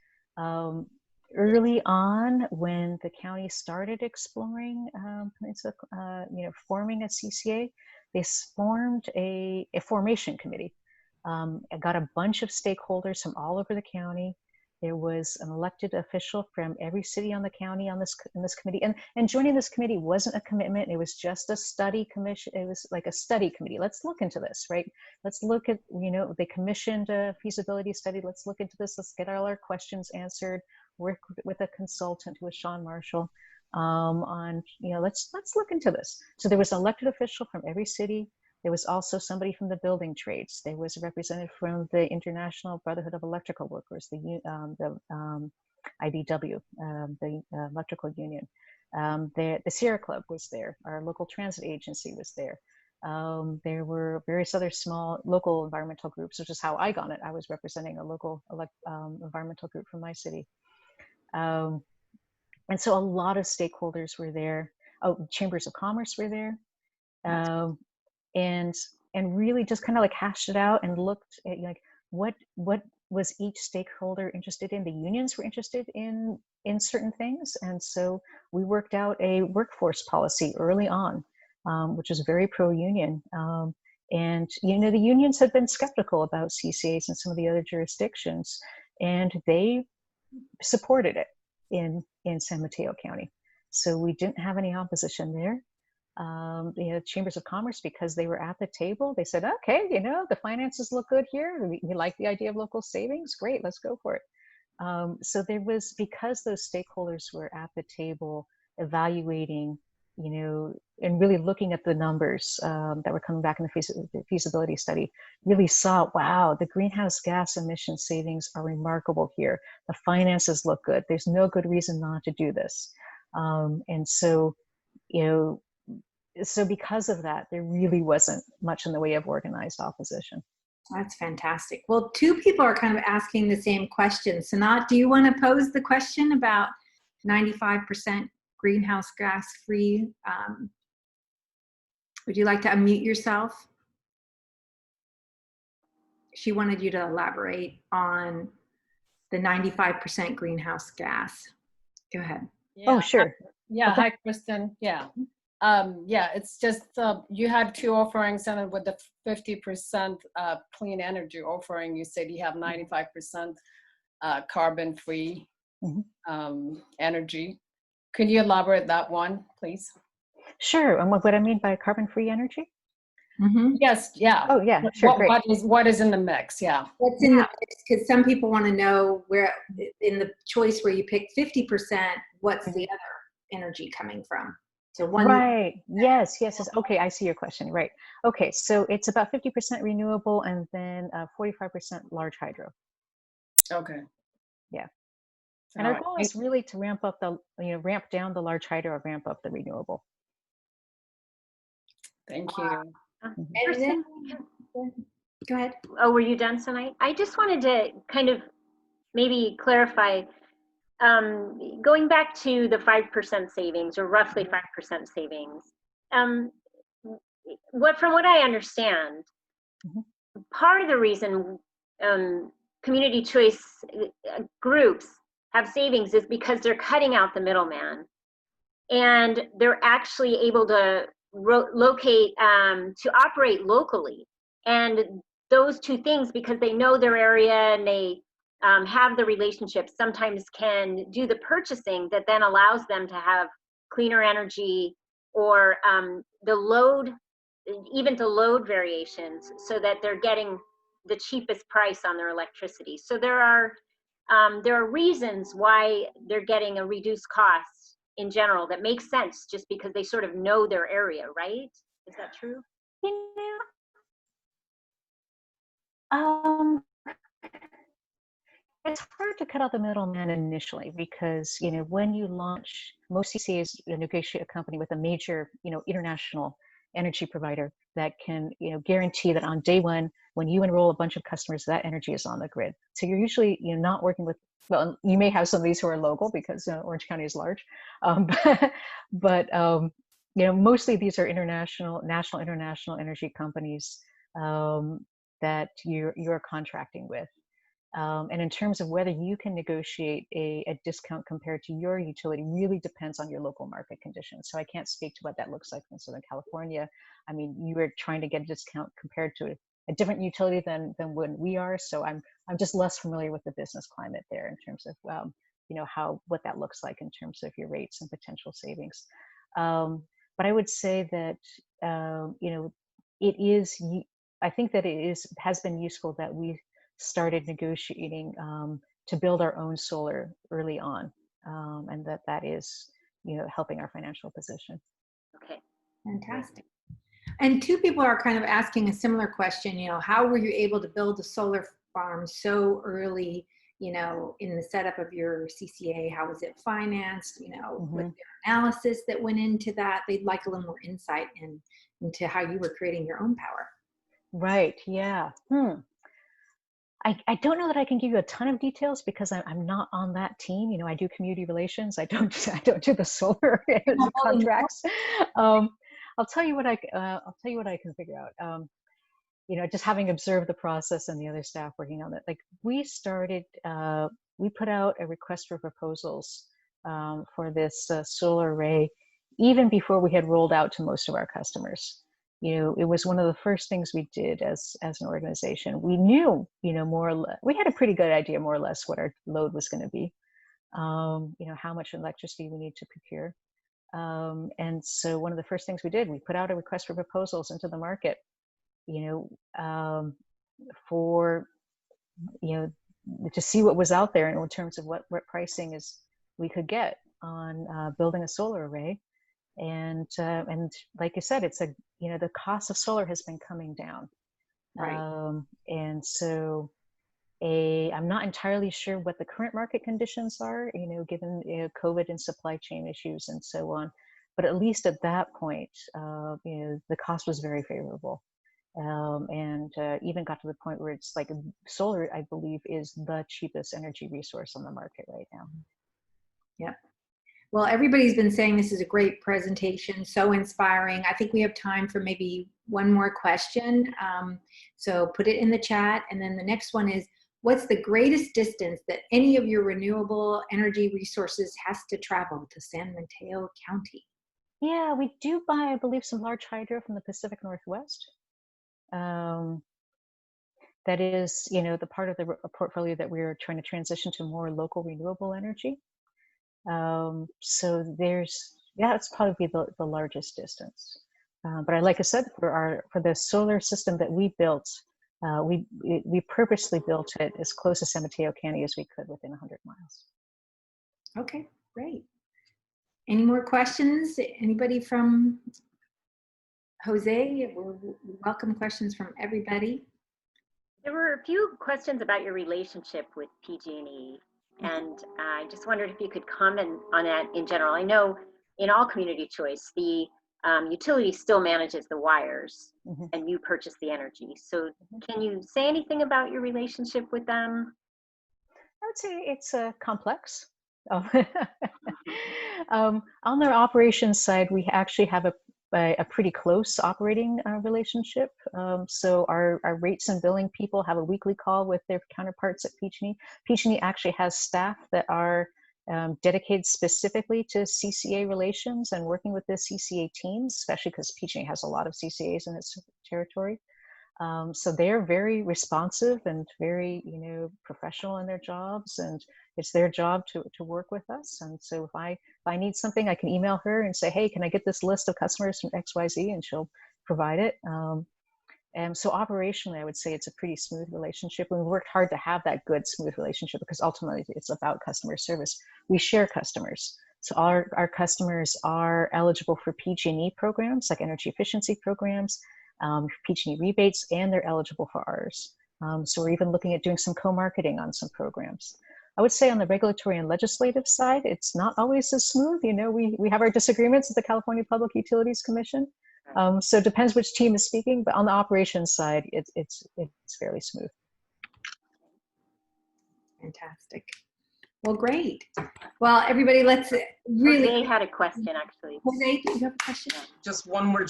Early on, when the county started exploring Peninsula, forming a CCA, they formed a formation committee. It got a bunch of stakeholders from all over the county. There was an elected official from every city on the county in this committee. And joining this committee wasn't a commitment. It was just a study commission. It was like a study committee. Let's look into this, right? Let's look at, they commissioned a feasibility study. Let's look into this. Let's get all our questions answered. Work with a consultant who was Sean Marshall on, let's look into this. So there was an elected official from every city. There was also somebody from the building trades. There was a representative from the International Brotherhood of Electrical Workers, the IBW, the electrical union. The Sierra Club was there. Our local transit agency was there. There were various other small local environmental groups, which is how I got it. I was representing a local environmental group from my city. And so a lot of stakeholders were there. Oh, chambers of commerce were there. And really just kind of like hashed it out and looked at like what was each stakeholder interested in. The unions were interested in certain things, and so we worked out a workforce policy early on, which was very pro-union. And the unions had been skeptical about CCAs in some of the other jurisdictions, and they supported it in San Mateo County. So we didn't have any opposition there. Chambers of commerce, because they were at the table, they said, okay, the finances look good here. We like the idea of local savings. Great, let's go for it. So there was, because those stakeholders were at the table evaluating, and really looking at the numbers that were coming back in the feasibility study, really saw, wow, the greenhouse gas emission savings are remarkable here. The finances look good. There's no good reason not to do this. And so, so because of that, there really wasn't much in the way of organized opposition. That's fantastic. Well, two people are kind of asking the same question. Sanat, do you want to pose the question about 95% greenhouse gas free? Would you like to unmute yourself? She wanted you to elaborate on the 95% greenhouse gas. Go ahead. Yeah. Oh, sure. Yeah. Okay. Hi, Kristen. Yeah. It's just you had two offerings, and with the 50% clean energy offering, you said you have 95%. carbon-free energy. Could you elaborate that one, please? Sure. And what I mean by carbon-free energy? Yes, yeah. Oh, yeah, sure, great. What is in the mix? Yeah. What's in the mix? Because some people want to know where, in the choice where you pick 50%, what's the other energy coming from? So one. Right. Yes. Okay, I see your question. Right. Okay, so it's about 50% renewable and then 45% large hydro. Okay. Yeah. And our goal is really to ramp up ramp down the large hydro or ramp up the renewable. Thank you. And then, go ahead. Oh, were you done tonight? I just wanted to kind of maybe clarify, going back to the 5% savings or roughly 5% savings. From what I understand, part of the reason community choice groups have savings is because they're cutting out the middleman, and they're actually able to locate to operate locally. And those two things, because they know their area and they have the relationships, sometimes can do the purchasing that then allows them to have cleaner energy or the load, even the load variations, so that they're getting the cheapest price on their electricity. So there are reasons why they're getting a reduced cost in general that makes sense, just because they sort of know their area, right? Is that true? It's hard to cut out the middleman initially because, when you launch, most CCAs negotiate a company with a major, international energy provider that can, guarantee that on day one, when you enroll a bunch of customers, that energy is on the grid. So you're usually, not working with, well, you may have some of these who are local because Orange County is large, but mostly these are national, international energy companies that you're contracting with. And in terms of whether you can negotiate a discount compared to your utility really depends on your local market conditions. So I can't speak to what that looks like in Southern California. I mean, you are trying to get a discount compared to a different utility than when we are. So I'm just less familiar with the business climate there in terms of what that looks like in terms of your rates and potential savings. But I would say that it is. I think that has been useful that we started negotiating to build our own solar early on, and that is helping our financial position. Okay, fantastic. And two people are kind of asking a similar question. How were you able to build a solar farm so early? In the setup of your CCA, how was it financed? With the analysis that went into that, they'd like a little more insight into how you were creating your own power. Right. Yeah. I don't know that I can give you a ton of details because I'm not on that team. I do community relations. I don't do the solar contracts. I'll tell you what I can figure out. Just having observed the process and the other staff working on it, like we put out a request for proposals for this solar array even before we had rolled out to most of our customers. It was one of the first things we did as an organization. We knew, more or less, we had a pretty good idea more or less what our load was going to be, how much electricity we need to procure. And so one of the first things we did, we put out a request for proposals into the market, for, to see what was out there in terms of what pricing we could get on building a solar array. And like you said, it's the cost of solar has been coming down. Right. And so I'm not entirely sure what the current market conditions are, given COVID and supply chain issues and so on. But at least at that point, the cost was very favorable. And even got to the point where it's like solar, I believe, is the cheapest energy resource on the market right now. Yep. Well, everybody's been saying this is a great presentation, so inspiring. I think we have time for maybe one more question. So put it in the chat. And then the next one is, what's the greatest distance that any of your renewable energy resources has to travel to San Mateo County? Yeah, we do buy, I believe, some large hydro from the Pacific Northwest. that is, the part of the portfolio that we're trying to transition to more local renewable energy. So it's probably the largest distance. But like I said, for the solar system that we built, we purposely built it as close to San Mateo County as we could within 100 miles. Okay, great. Any more questions? Anybody from Jose? We welcome questions from everybody. There were a few questions about your relationship with PG&E, and I just wondered if you could comment on that in general. I know in all community choice, the utility still manages the wires, and you purchase the energy. So can you say anything about your relationship with them? I would say it's complex. On the operations side, we actually have a pretty close operating relationship. So our rates and billing people have a weekly call with their counterparts at PG&E. PG&E actually has staff that are dedicated specifically to CCA relations and working with the CCA teams, especially because PG&E has a lot of CCAs in its territory. So they're very responsive and very, professional in their jobs, and it's their job to work with us. And so if I need something, I can email her and say, hey, can I get this list of customers from XYZ? And she'll provide it. And so operationally, I would say it's a pretty smooth relationship. And we worked hard to have that good, smooth relationship because ultimately it's about customer service. We share customers. So our customers are eligible for PG&E programs, like energy efficiency programs, PG&E rebates, and they're eligible for ours. So we're even looking at doing some co-marketing on some programs. I would say on the regulatory and legislative side, it's not always as smooth. We have our disagreements with the California Public Utilities Commission. So it depends which team is speaking, but on the operations side, it's fairly smooth. Fantastic. Well, great. Well, everybody, let's really. Jose had a question, actually. Jose, do you have a question? Just one more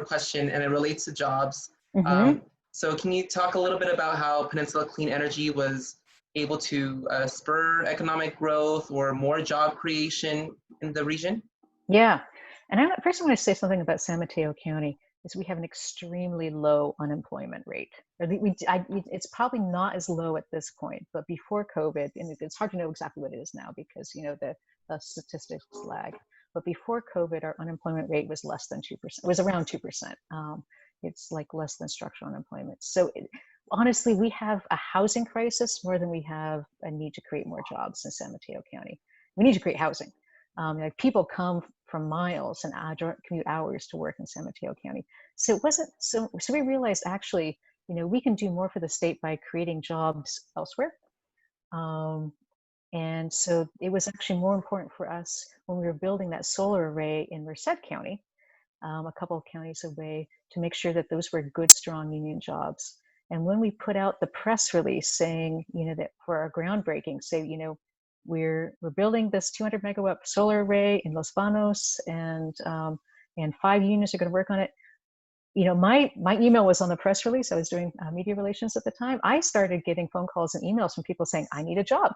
question, and it relates to jobs. So can you talk a little bit about how Peninsula Clean Energy was able to spur economic growth or more job creation in the region? Yeah, and first I want to say something about San Mateo County. Is we have an extremely low unemployment rate. It's probably not as low at this point, but before COVID, and it's hard to know exactly what it is now because the statistics lag. But before COVID, our unemployment rate was less than 2%. It was around 2%. It's like less than structural unemployment. So honestly, we have a housing crisis more than we have a need to create more jobs in San Mateo County. We need to create housing. People come from miles and commute hours to work in San Mateo County. So it wasn't so we realized actually, we can do more for the state by creating jobs elsewhere. And so it was actually more important for us when we were building that solar array in Merced County, a couple of counties away, to make sure that those were good, strong union jobs. And when we put out the press release saying, that for our groundbreaking, say, we're building this 200 megawatt solar array in Los Banos, and 5 unions are going to work on it. My email was on the press release. I was doing media relations at the time. I started getting phone calls and emails from people saying, I need a job.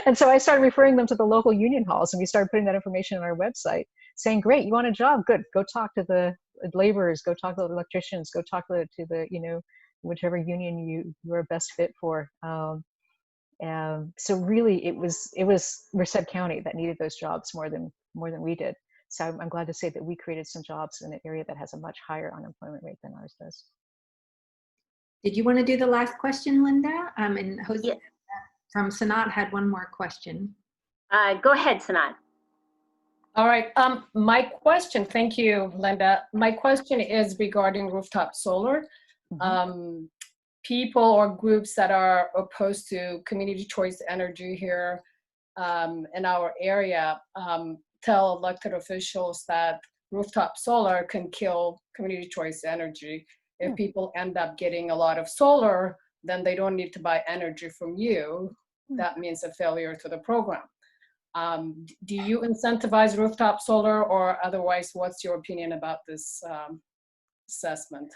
And so I started referring them to the local union halls, and we started putting that information on our website saying, great, you want a job? Good. Go talk to the laborers, go talk to the electricians, go talk to the whichever union you are best fit for. So really it was Merced County that needed those jobs more than we did. So I'm glad to say that we created some jobs in an area that has a much higher unemployment rate than ours does. Did you want to do the last question, Linda? And Jose from Sanat had one more question. Go ahead, Sanat. All right. My question, thank you, Linda. My question is regarding rooftop solar. People or groups that are opposed to community choice energy here in our area tell elected officials that rooftop solar can kill community choice energy. If people end up getting a lot of solar, then they don't need to buy energy from you. That means a failure to the program. Do you incentivize rooftop solar, or otherwise, what's your opinion about this assessment?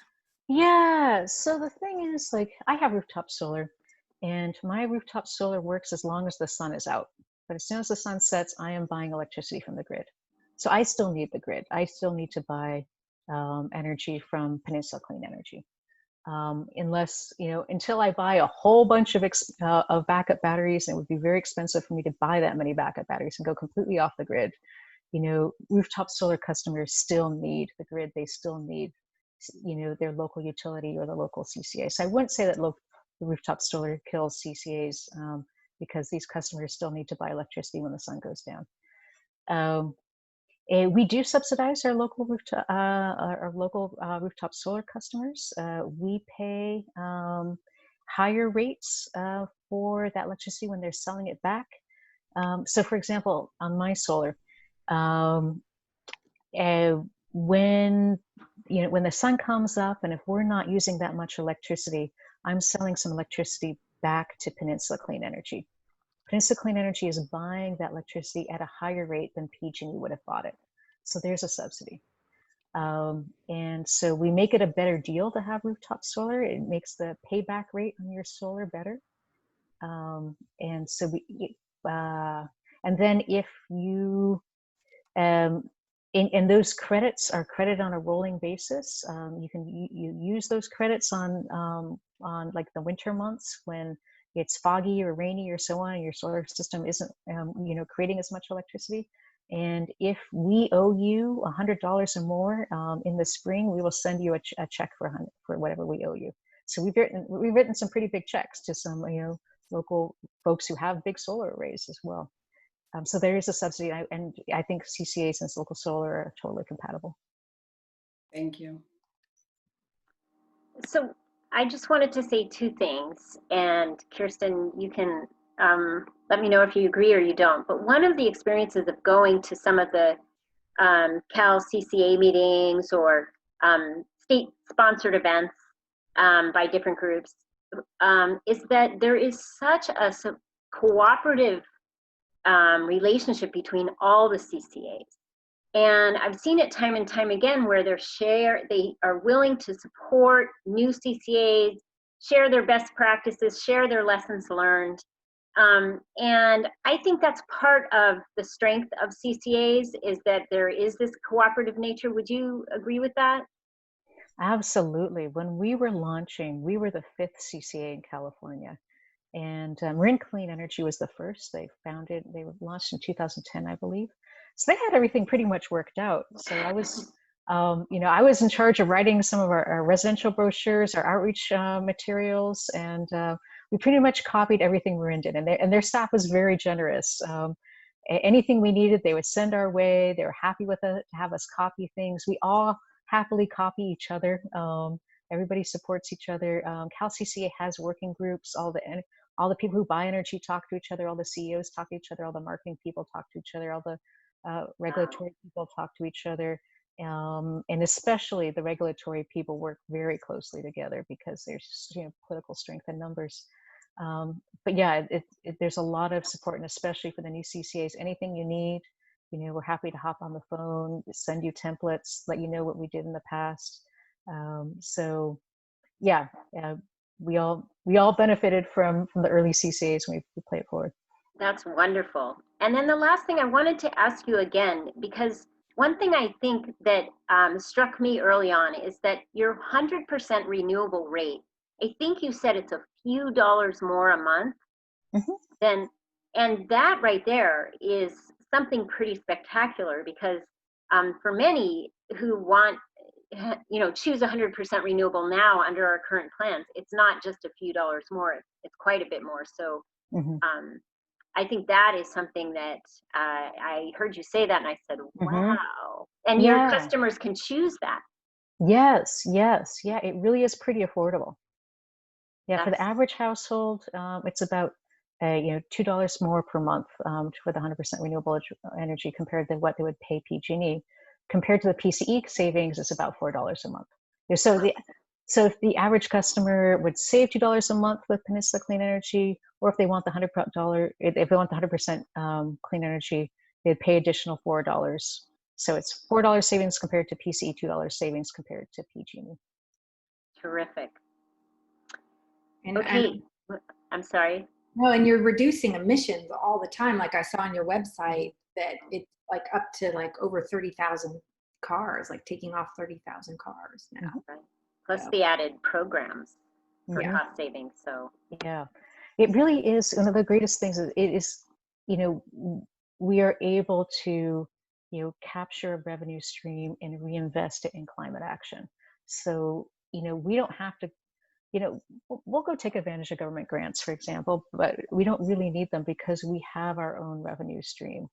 Yeah, so the thing is, I have rooftop solar, and my rooftop solar works as long as the sun is out. But as soon as the sun sets, I am buying electricity from the grid. So I still need the grid. I still need to buy energy from Peninsula Clean Energy. unless, until I buy a whole bunch of backup batteries, and it would be very expensive for me to buy that many backup batteries and go completely off the grid. Rooftop solar customers still need the grid. They still need, their local utility or the local CCA. So I wouldn't say that the rooftop solar kills CCAs, because these customers still need to buy electricity when the sun goes down. We do subsidize our local rooftop solar customers. We pay higher rates for that electricity when they're selling it back. So, for example, on my solar, when the sun comes up, and if we're not using that much electricity, I'm selling some electricity back to Peninsula Clean Energy. Peninsula Clean Energy is buying that electricity at a higher rate than PG&E would have bought it. So there's a subsidy. And so we make it a better deal to have rooftop solar. It makes the payback rate on your solar better. And so and then if you, and those credits are credited on a rolling basis. You can use those credits on like the winter months when it's foggy or rainy or so on, and your solar system isn't, creating as much electricity. And if we owe you $100 or more in the spring, we will send you a check for whatever we owe you. So we've written some pretty big checks to some local folks who have big solar arrays as well. So there is a subsidy, and I think CCAs and local solar are totally compatible. Thank you. So I just wanted to say two things, and Kirsten, you can let me know if you agree or you don't. But one of the experiences of going to some of the Cal CCA meetings or state-sponsored events by different groups is that there is such a cooperative relationship between all the CCAs. And I've seen it time and time again where they are willing to support new CCAs, share their best practices, share their lessons learned. And I think that's part of the strength of CCAs, is that there is this cooperative nature. Would you agree with that? Absolutely. When we were launching, we were the 5th CCA in California. And Marin Clean Energy was the first. They were launched in 2010, I believe. So they had everything pretty much worked out. So I was, I was in charge of writing some of our residential brochures, our outreach materials, and we pretty much copied everything Marin did. And their staff was very generous. Anything we needed, they would send our way. They were happy with it to have us copy things. We all happily copy each other. Everybody supports each other. Cal CCA has working groups. All the people who buy energy talk to each other. All the CEOs talk to each other. All the marketing people talk to each other. All the regulatory people talk to each other. And especially the regulatory people work very closely together because there's political strength in numbers. But yeah, there's a lot of support, and especially for the new CCAs, anything you need, we're happy to hop on the phone, send you templates, let you know what we did in the past. So yeah, we all benefited from the early CCAs when we play it forward. That's wonderful. And then the last thing I wanted to ask you again, because one thing I think that struck me early on is that your 100% renewable rate, I think you said it's a few dollars more a month. Mm-hmm. And that right there is something pretty spectacular, because for many who want, choose 100% renewable now under our current plans, it's not just a few dollars more, it's quite a bit more. So mm-hmm. I think that is something that I heard you say that and I said, wow. Mm-hmm. And your customers can choose that. Yes. Yeah, it really is pretty affordable. Yeah, for the average household, it's about $2 more per month for the 100% renewable energy compared to what they would pay PG&E. Compared to the PCE savings, it's about $4 a month. So if the average customer would save $2 a month with Peninsula Clean Energy, or if they want the 100% clean energy, they'd pay additional $4. So it's $4 savings compared to PCE, $2 savings compared to PG&E. Terrific. And, okay, I'm sorry. No, and you're reducing emissions all the time. Like I saw on your website that it's like up to like over 30,000 cars, like taking off 30,000 cars now. Right. Plus the added programs for Yeah. cost savings. So Yeah, it really is one of the greatest things. It is, you know, we are able to, you know, capture a revenue stream and reinvest it in climate action. So, you know, we don't have to, you know, we'll go take advantage of government grants, for example, but we don't really need them because we have our own revenue stream.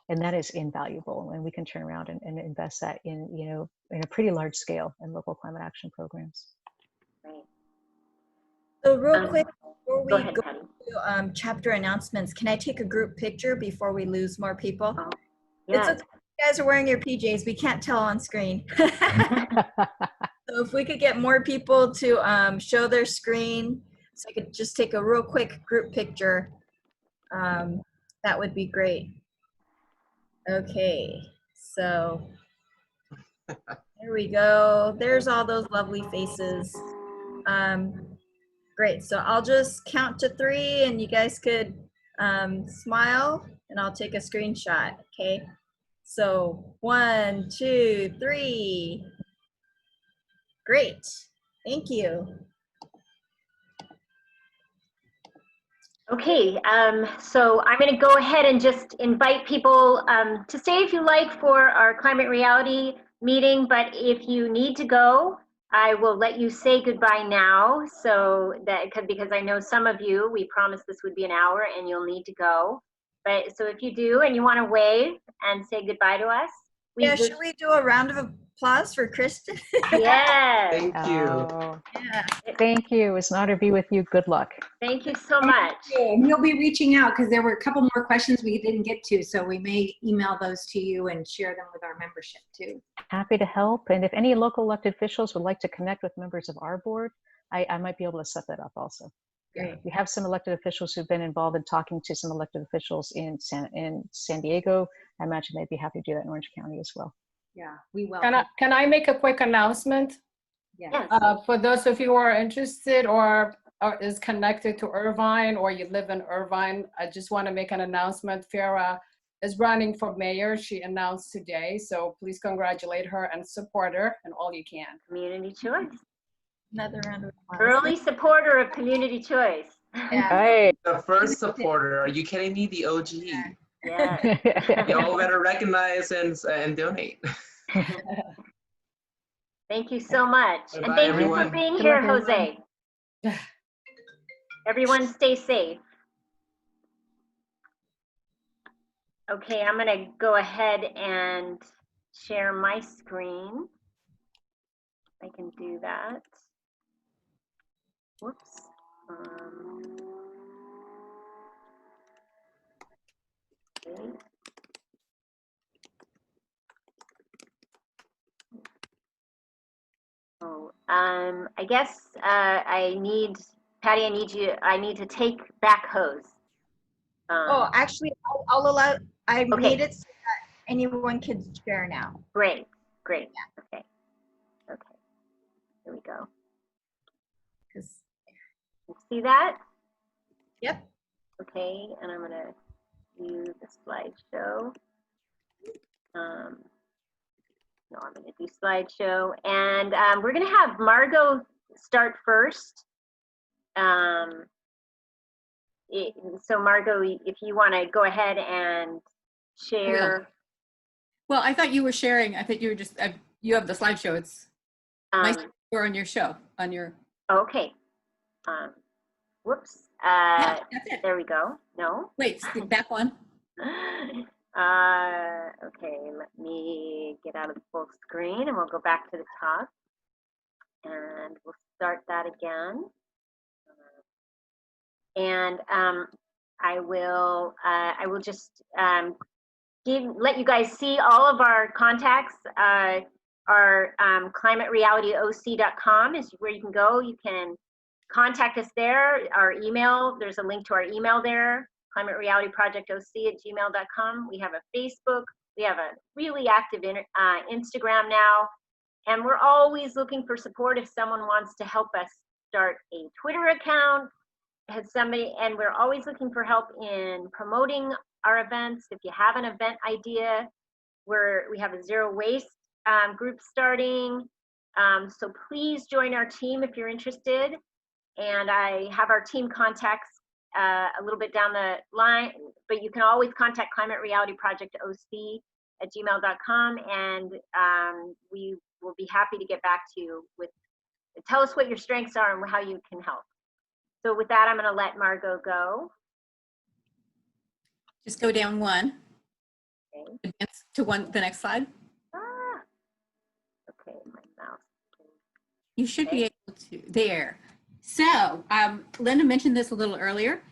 And that is invaluable, and we can turn around and invest that in, you know, in a pretty large scale in local climate action programs. right. So real quick, before we Go ahead, go Patty. to chapter announcements, can I take a group picture before we lose more people? Oh, It's yes. okay. You guys are wearing your PJs. We can't tell on screen. So if we could get more people to show their screen, so I could just take a real quick group picture, that would be great. Okay, so there we go. There's all those lovely faces. Great, so I'll just count to 3 and you guys could smile and I'll take a screenshot, okay? So 1, 2, 3. Great, thank you. Okay, so I'm going to go ahead and just invite people to stay if you like for our Climate Reality meeting, but if you need to go, I will let you say goodbye now, so that because I know some of you, we promised this would be an hour and you'll need to go. But so if you do and you want to wave and say goodbye to us. Yeah, should we do a round of applause for Kristen? Yes. Thank you. Oh, Yeah. thank you. It's an honor to be with you. Good luck. Thank you so much. And we'll be reaching out because there were a couple more questions we didn't get to, so we may email those to you and share them with our membership too. Happy to help. And if any local elected officials would like to connect with members of our board, I might be able to set that up also. Great. We have some elected officials who've been involved in talking to some elected officials in San Diego. I imagine they'd be happy to do that in Orange County as well. Yeah, we will. Can I make a quick announcement? Yes. For those of you who are interested or is connected to Irvine or you live in Irvine, I just want to make an announcement. Farah is running for mayor. She announced today, so please congratulate her and support her and all you can. Community choice. Another round of applause. Early supporter of community choice. Yeah. Right. The first supporter, are you kidding me? The OG. Yeah. Y'all better recognize and donate. Thank you so much. Bye-bye, and thank everyone. you for being Good here, luck, Jose. Everyone stay safe. Okay, I'm going to go ahead and share my screen. I can do that. Whoops. Okay. Oh, I guess Patty, I need to take back hose. Oh, actually, I'll allow, I Okay. made it so that anyone can share now. Great, great. Yeah. Okay. Here we go. See that? Yep. Okay, and I'm gonna use the slideshow. No, I'm gonna do slideshow, and we're gonna have Margot start first. So Margot, if you want to go ahead and share. Well, I thought you were sharing. I think you were just, you have the slideshow. It's my or on your show, on your. Okay. Whoops. Yeah, that's it. There we go. No. Wait, back one. Okay, let me get out of the full screen and we'll go back to the top. And we'll start that again. And I will just let you guys see all of our contacts. Our ClimateRealityOC.com is where you can go. You can contact us there. Our email, there's a link to our email there, climaterealityprojectoc@gmail.com. We have a Facebook. We have a really active Instagram now. And we're always looking for support if someone wants to help us start a Twitter account. And we're always looking for help in promoting our events. If you have an event idea, we have a zero waste group starting. So please join our team if you're interested. And I have our team contacts a little bit down the line, but you can always contact ClimateRealityProjectOC@gmail.com, and we will be happy to get back to you with, tell us what your strengths are and how you can help. So with that, I'm going to let Margot go. Just go down one. Okay. Advance to the next slide. Okay, my mouse. You should be able to, there. So Linda mentioned this a little earlier.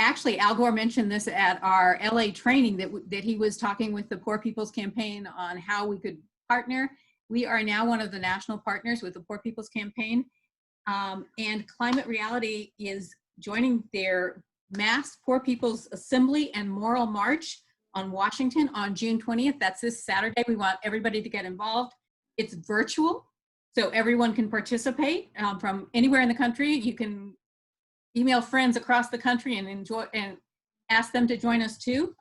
Actually, Al Gore mentioned this at our LA training that he was talking with the Poor People's Campaign on how we could partner. We are now one of the national partners with the Poor People's Campaign, and Climate Reality is joining their mass Poor People's Assembly and Moral March on Washington on June 20th. That's this Saturday. We want everybody to get involved. It's virtual, so everyone can participate from anywhere in the country. You can email friends across the country and enjoy and ask them to join us too.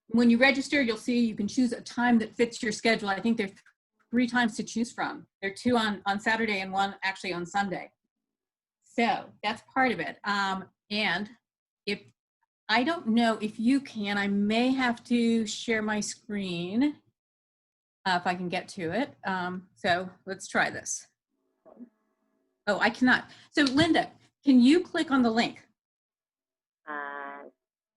When you register, you'll see you can choose a time that fits your schedule. I think there are 3 times to choose from. There are 2 on Saturday and 1 actually on Sunday. So that's part of it. And if I don't know if you can, I may have to share my screen if I can get to it. So let's try this. Oh, I cannot. So Linda, can you click on the link?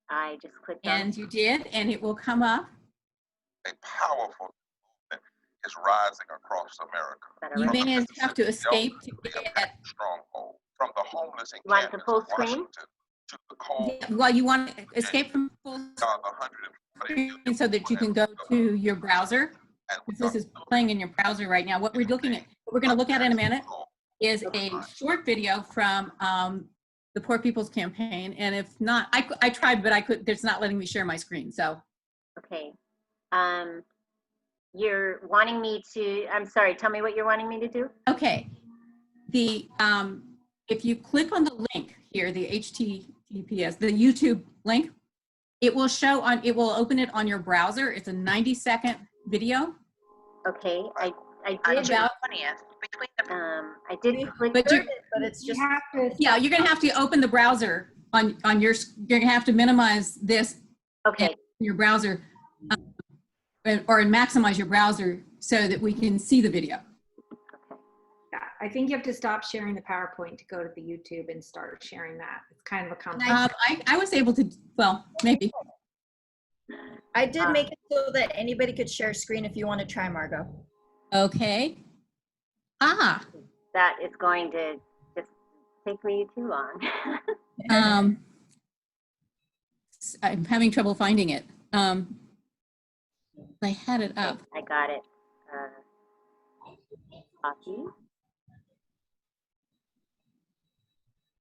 I just clicked on it. You did, and it will come up. A powerful movement is rising across America. You may have to escape to get stronghold from the homeless and like the full screen. To the cold. Yeah, well, you want to escape from full screen so that you can go to your browser. This is playing in your browser right now. What we're going to look at in a minute is a short video from the Poor People's Campaign, and if not, I tried, but it's not letting me share my screen. So, okay, you're wanting me to. I'm sorry. Tell me what you're wanting me to do. Okay, if you click on the link here, the HTTPS, the YouTube link, it will show on. It will open it on your browser. It's a 90-second video. Okay, I did about 20th between the I did click, but it's just yeah. You're gonna have to open the browser on your. You're gonna have to minimize this. Okay. In your browser, or maximize your browser so that we can see the video. Yeah, I think you have to stop sharing the PowerPoint to go to the YouTube and start sharing that. It's kind of a complex. I was able to. Well, maybe. I did make it so that anybody could share screen if you want to try, Margot. Okay. That is going to just take me too long. I'm having trouble finding it. I had it up. I got it. Copy.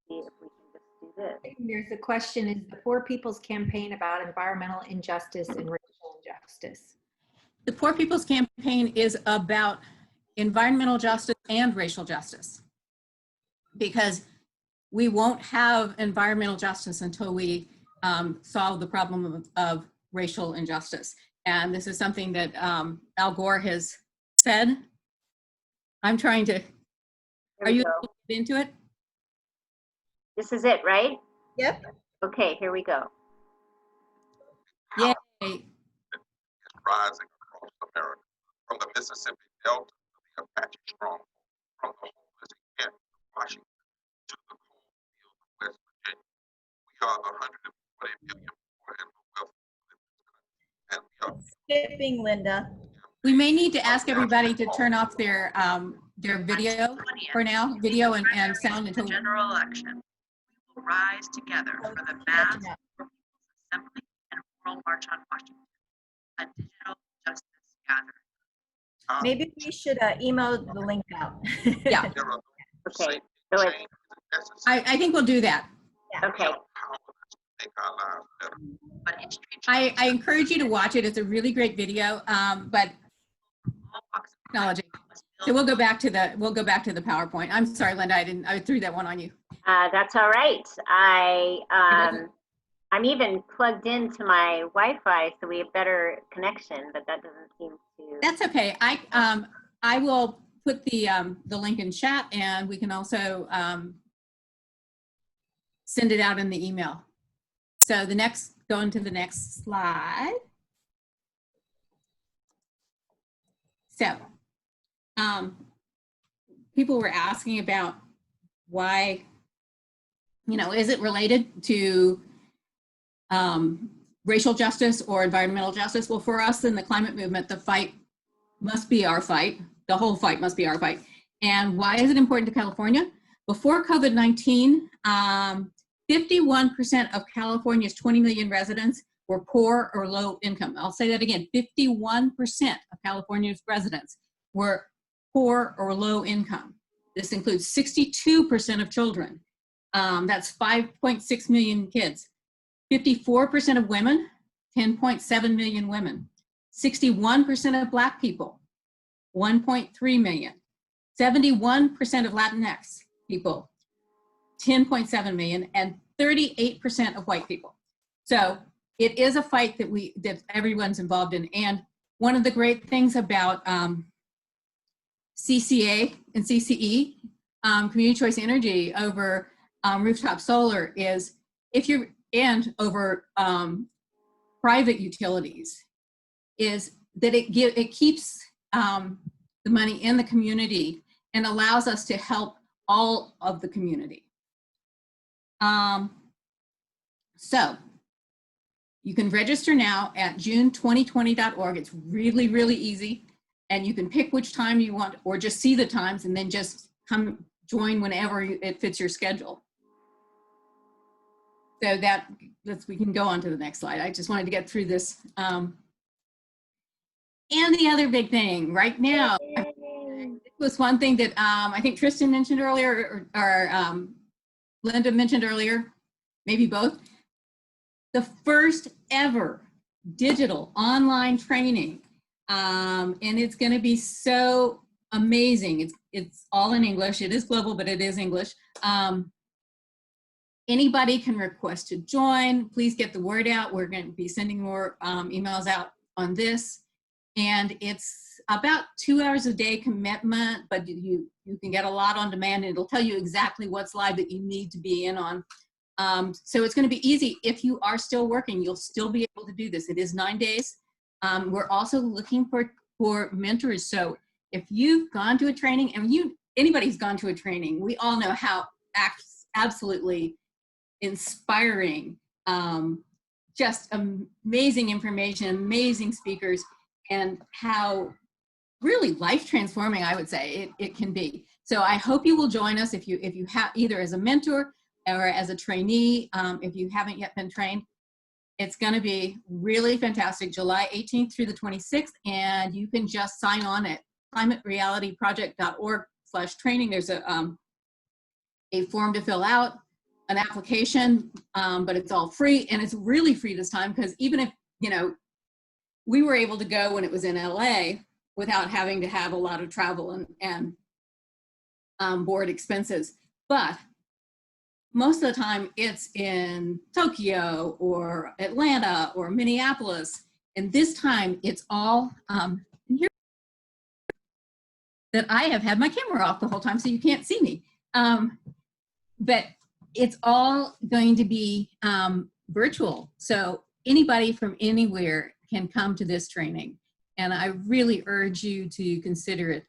See if we can just do this. There's a question: is the Poor People's Campaign about environmental injustice and racial injustice? The Poor People's Campaign is about environmental justice and racial justice, because we won't have environmental justice until we solve the problem of racial injustice. And this is something that Al Gore has said. I'm trying to, are you able to get into it? This is it, right? Yep. Okay, here we go. Yay. Is rising across America, from the Mississippi Delta to the Apache stronghold, from the homeless camp of Washington to the coal fields of West Virginia. We are the 140 million poor and the wealthy in this country, and we are Skipping, Linda. We may need to ask everybody to turn off their video for now, video and sound until general election. We will rise together for the mass assembly and moral march on Washington, a digital justice gathering. Maybe we should email the link out. Yeah. Okay. So I think we'll do that. Yeah. Okay. I encourage you to watch it. It's a really great video, but technology. So we'll go back to the PowerPoint. I'm sorry, Linda, I threw that one on you. That's all right. I'm even plugged into my Wi-Fi, so we have better connection, but that doesn't seem to. That's okay. I will put the link in chat, and we can also send it out in the email. So going to the next slide. So people were asking about why, is it related to racial justice or environmental justice? Well, for us in the climate movement, the fight must be our fight. The whole fight must be our fight. And why is it important to California? Before COVID-19, 51% of California's 20 million residents were poor or low income. I'll say that again, 51% of California's residents were poor or low income. This includes 62% of children. That's 5.6 million kids. 54% of women, 10.7 million women. 61% of Black people, 1.3 million. 71% of Latinx people, 10.7 million, and 38% of white people. So it is a fight that everyone's involved in. And one of the great things about CCA and CCE, community choice energy over rooftop solar is and over private utilities, is that it keeps the money in the community and allows us to help all of the community. So you can register now at june2020.org. It's really, really easy. And you can pick which time you want, or just see the times and then just come join whenever it fits your schedule. So we can go on to the next slide. I just wanted to get through this. And the other big thing right now, it was one thing that I think Tristan mentioned earlier, or Linda mentioned earlier, maybe both. The first ever digital online training, and it's going to be so amazing. It's all in English. It is global, but it is English. Anybody can request to join. Please get the word out. We're going to be sending more emails out on this. And it's about 2 hours a day commitment, but you can get a lot on demand, and it'll tell you exactly what's live that you need to be in on. So it's going to be easy. If you are still working, you'll still be able to do this. It is 9 days. We're also looking for mentors. So if you've gone to a training, and anybody's gone to a training, we all know how absolutely inspiring, just amazing information, amazing speakers, and how really life transforming, I would say, it can be. So I hope you will join us if you have, either as a mentor or as a trainee, if you haven't yet been trained. It's going to be really fantastic, July 18th through the 26th, and you can just sign on at climaterealityproject.org/training. There's a form to fill out, an application, but it's all free, and it's really free this time, because even if, we were able to go when it was in LA without having to have a lot of travel and board expenses. But most of the time it's in Tokyo or Atlanta or Minneapolis. And this time it's all, here that I have had my camera off the whole time, so you can't see me. But it's all going to be virtual. So anybody from anywhere can come to this training. And I really urge you to consider it.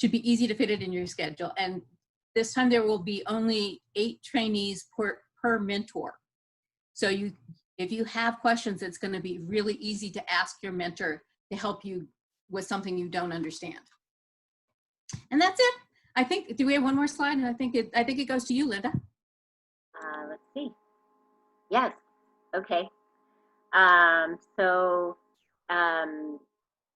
Should be easy to fit it in your schedule. And this time there will be only 8 trainees per mentor. So if you have questions, it's going to be really easy to ask your mentor to help you with something you don't understand. And that's it. I think, do we have one more slide? And I think it goes to you, Linda. Let's see. Yes. Okay.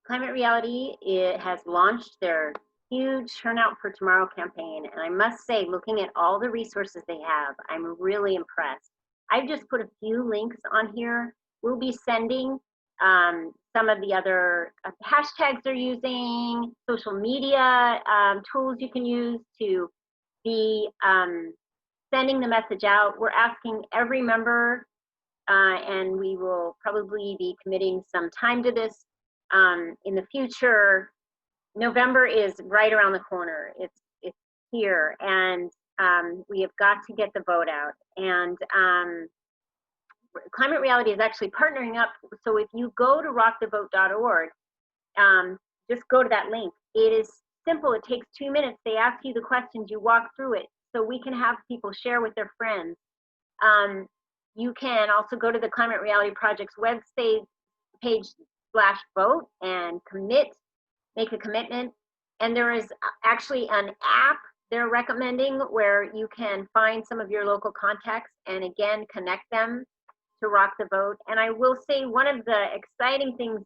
Climate Reality, it has launched their huge Turnout for Tomorrow campaign, and I must say, looking at all the resources they have, I'm really impressed. I've just put a few links on here. We'll be sending some of the other hashtags they're using, social media tools you can use to be sending the message out. We're asking every member, and we will probably be committing some time to this in the future. November is right around the corner. It's here, and we have got to get the vote out. And Climate Reality is actually partnering up. So if you go to rockthevote.org, just go to that link. It is simple. It takes 2 minutes. They ask you the questions. You walk through it. So we can have people share with their friends. You can also go to the Climate Reality Project's website page /vote and make a commitment. And there is actually an app they're recommending where you can find some of your local contacts and again, connect them to Rock the Vote. And I will say one of the exciting things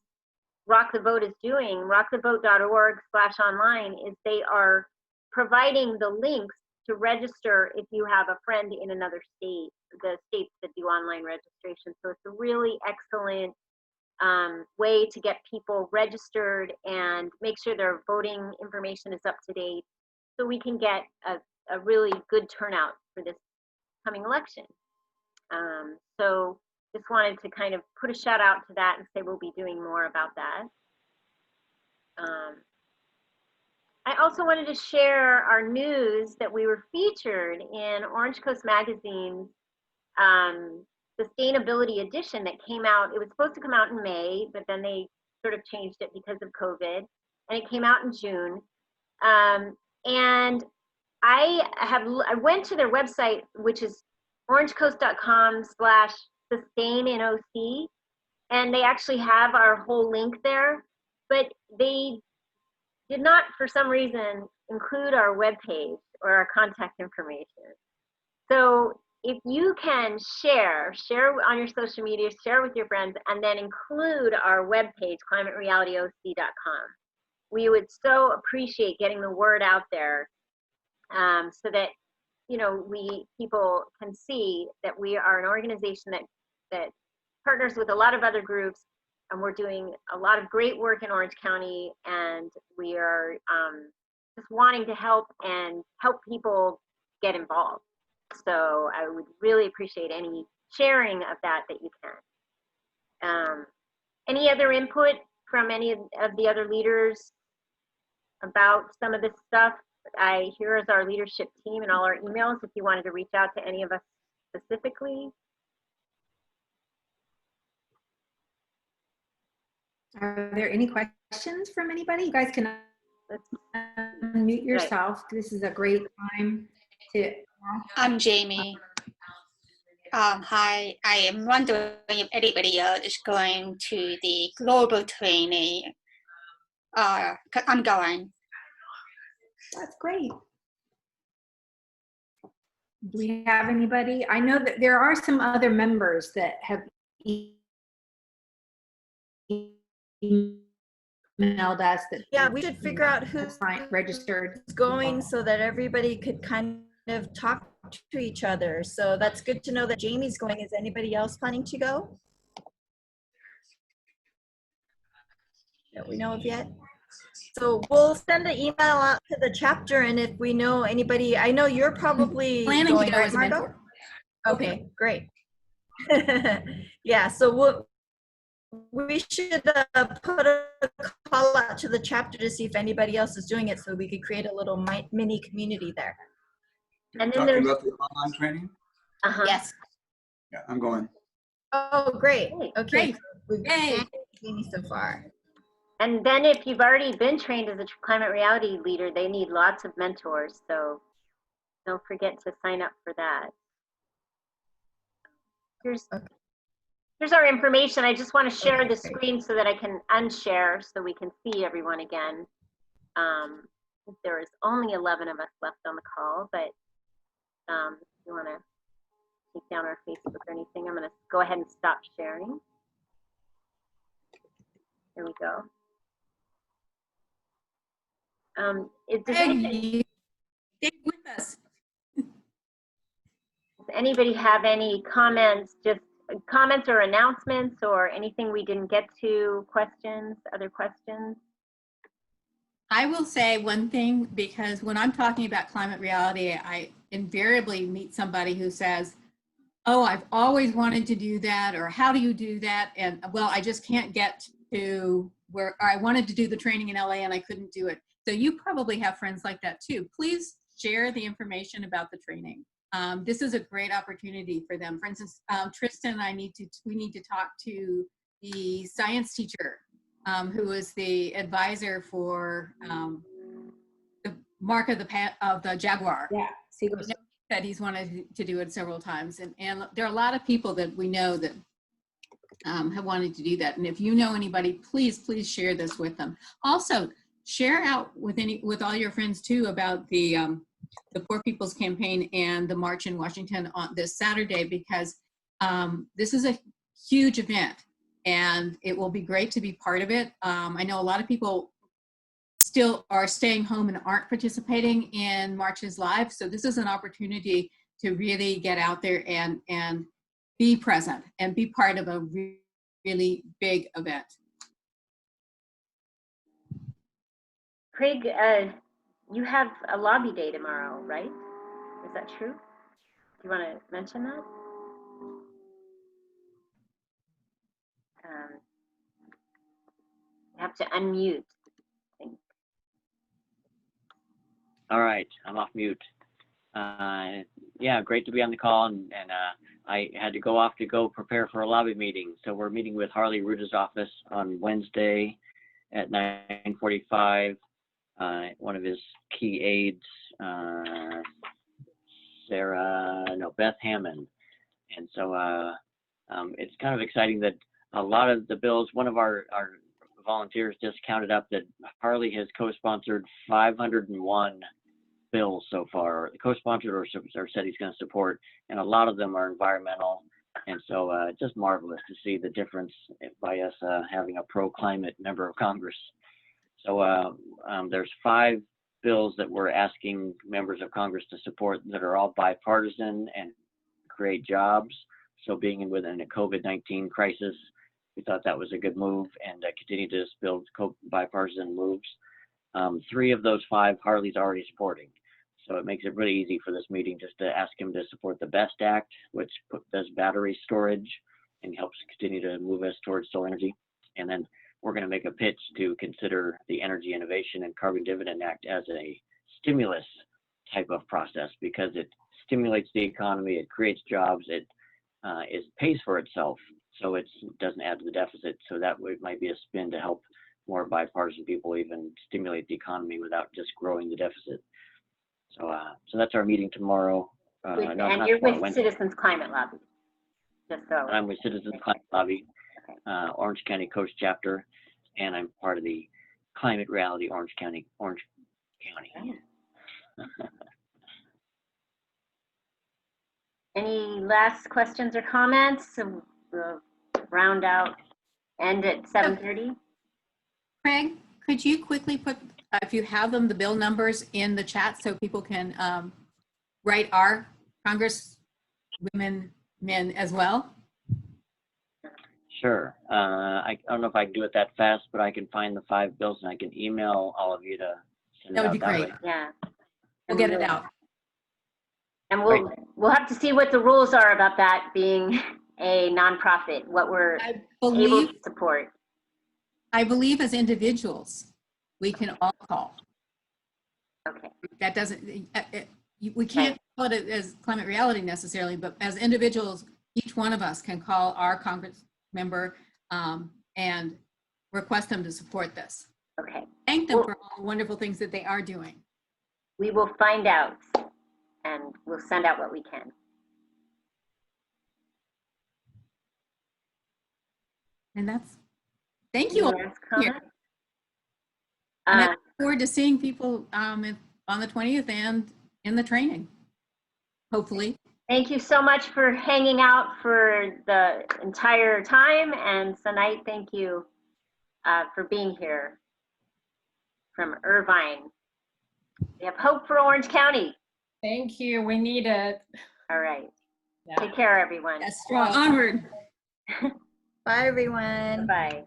Rock the Vote is doing, rockthevote.org/online, is they are providing the links to register if you have a friend in another state, the states that do online registration. So it's a really excellent way to get people registered and make sure their voting information is up to date so we can get a really good turnout for this coming election. So just wanted to kind of put a shout out to that and say we'll be doing more about that. I also wanted to share our news that we were featured in Orange Coast Magazine's Sustainability Edition that came out. It was supposed to come out in May, but then they sort of changed it because of COVID, and it came out in June. And I went to their website, which is orangecoast.com/sustaininoc, and they actually have our whole link there, but they did not, for some reason, include our webpage or our contact information. So if you can share on your social media, share with your friends, and then include our webpage, ClimateRealityOC.com. We would so appreciate getting the word out there so that people can see that we are an organization that partners with a lot of other groups, and we're doing a lot of great work in Orange County, and we are just wanting to help people get involved. So I would really appreciate any sharing of that you can. Any other input from any of the other leaders about some of this stuff? Here is our leadership team and all our emails if you wanted to reach out to any of us specifically. Are there any questions from anybody? You guys can unmute yourself. This is a great time to. I'm Jamie. Hi, I am wondering if anybody else is going to the global training. I'm going. That's great. Do we have anybody? I know that there are some other members that have emailed us that. Yeah, we should figure out who's registered going so that everybody could kind of talk to each other. So that's good to know that Jamie's going. Is anybody else planning to go that we know of yet? So we'll send an email out to the chapter, and if we know anybody, I know you're probably planning going, to go right, as a Margot? mentor. Okay, great. Yeah, so we should put a call out to the chapter to see if anybody else is doing it, so we could create a little mini community there. And then talking about the online training? Yes. Yeah, I'm going. Oh, great. Okay. Great. We've Hey. Jamie so far. And then if you've already been trained as a climate reality leader, they need lots of mentors. So don't forget to sign up for that. Here's our information. I just want to share the screen so that I can unshare so we can see everyone again. There is only 11 of us left on the call, but if you want to take down our Facebook or anything, I'm going to go ahead and stop sharing. There we go. Does anybody have any comments, just comments or announcements or anything we didn't get to, questions, other questions? I will say one thing, because when I'm talking about climate reality, I invariably meet somebody who says, oh, I've always wanted to do that, or how do you do that? And well, I just can't get to where, or I wanted to do the training in LA and I couldn't do it. So you probably have friends like that too. Please share the information about the training. This is a great opportunity for them. For instance, Tristan and we need to talk to the science teacher who is the advisor for the mark of the Jaguar. Yeah, that he's wanted to do it several times. And there are a lot of people that we know that have wanted to do that. And if you know anybody, please share this with them. Also, share out with all your friends too about the Poor People's Campaign and the march in Washington on this Saturday, because this is a huge event and it will be great to be part of it. I know a lot of people still are staying home and aren't participating in marches live. So this is an opportunity to really get out there and be present and be part of a really big event. Craig, you have a lobby day tomorrow, right? Is that true? Do you want to mention that? You have to unmute. All right, I'm off mute. Yeah, great to be on the call, and I had to go off to go prepare for a lobby meeting. So we're meeting with Harley Ruta's office on Wednesday at 9:45. One of his key aides, Beth Hammond. And so it's kind of exciting that a lot of the bills, one of our volunteers just counted up that Harley has co-sponsored 501 bills so far, co-sponsored or said he's going to support, and a lot of them are environmental. And so it's just marvelous to see the difference by us having a pro-climate member of Congress. So there's 5 bills that we're asking members of Congress to support that are all bipartisan and create jobs. So being within a COVID-19 crisis, we thought that was a good move, and continue to build bipartisan moves. 3 of those 5 Harley's already supporting. So it makes it really easy for this meeting just to ask him to support the BEST Act, which does battery storage and helps continue to move us towards solar energy. And then we're going to make a pitch to consider the Energy Innovation and Carbon Dividend Act as a stimulus type of process, because it stimulates the economy, it creates jobs, it pays for itself, so it doesn't add to the deficit. So that might be a spin to help more bipartisan people even stimulate the economy without just growing the deficit. So that's our meeting tomorrow. And you're with Citizens Climate Lobby, just so. I'm with Citizens Climate Lobby, Orange County Coast Chapter, and I'm part of the Climate Reality Orange County. Any last questions or comments? So we'll round out, end at 7:30. Craig, could you quickly put, if you have them, the bill numbers in the chat so people can write our Congresswomen, men as well? Sure. I don't know if I can do it that fast, but I can find the 5 bills and I can email all of you to send it out. That would be great. Yeah. We'll get it out. And we'll have to see what the rules are about that being a nonprofit, what we're able to support. I believe as individuals, we can all call. Okay. That doesn't, we can't call it as climate reality necessarily, but as individuals, each one of us can call our Congress member and request them to support this. Okay. Thank them for all the wonderful things that they are doing. We will find out and we'll send out what we can. And that's, thank you all. Comment? And I look forward to seeing people on the 20th and in the training, hopefully. Thank you so much for hanging out for the entire time. And tonight, thank you for being here from Irvine. We have hope for Orange County. Thank you. We need it. All right. Yeah. Take care, everyone. Yes, strong. Onward. Bye, everyone. Bye.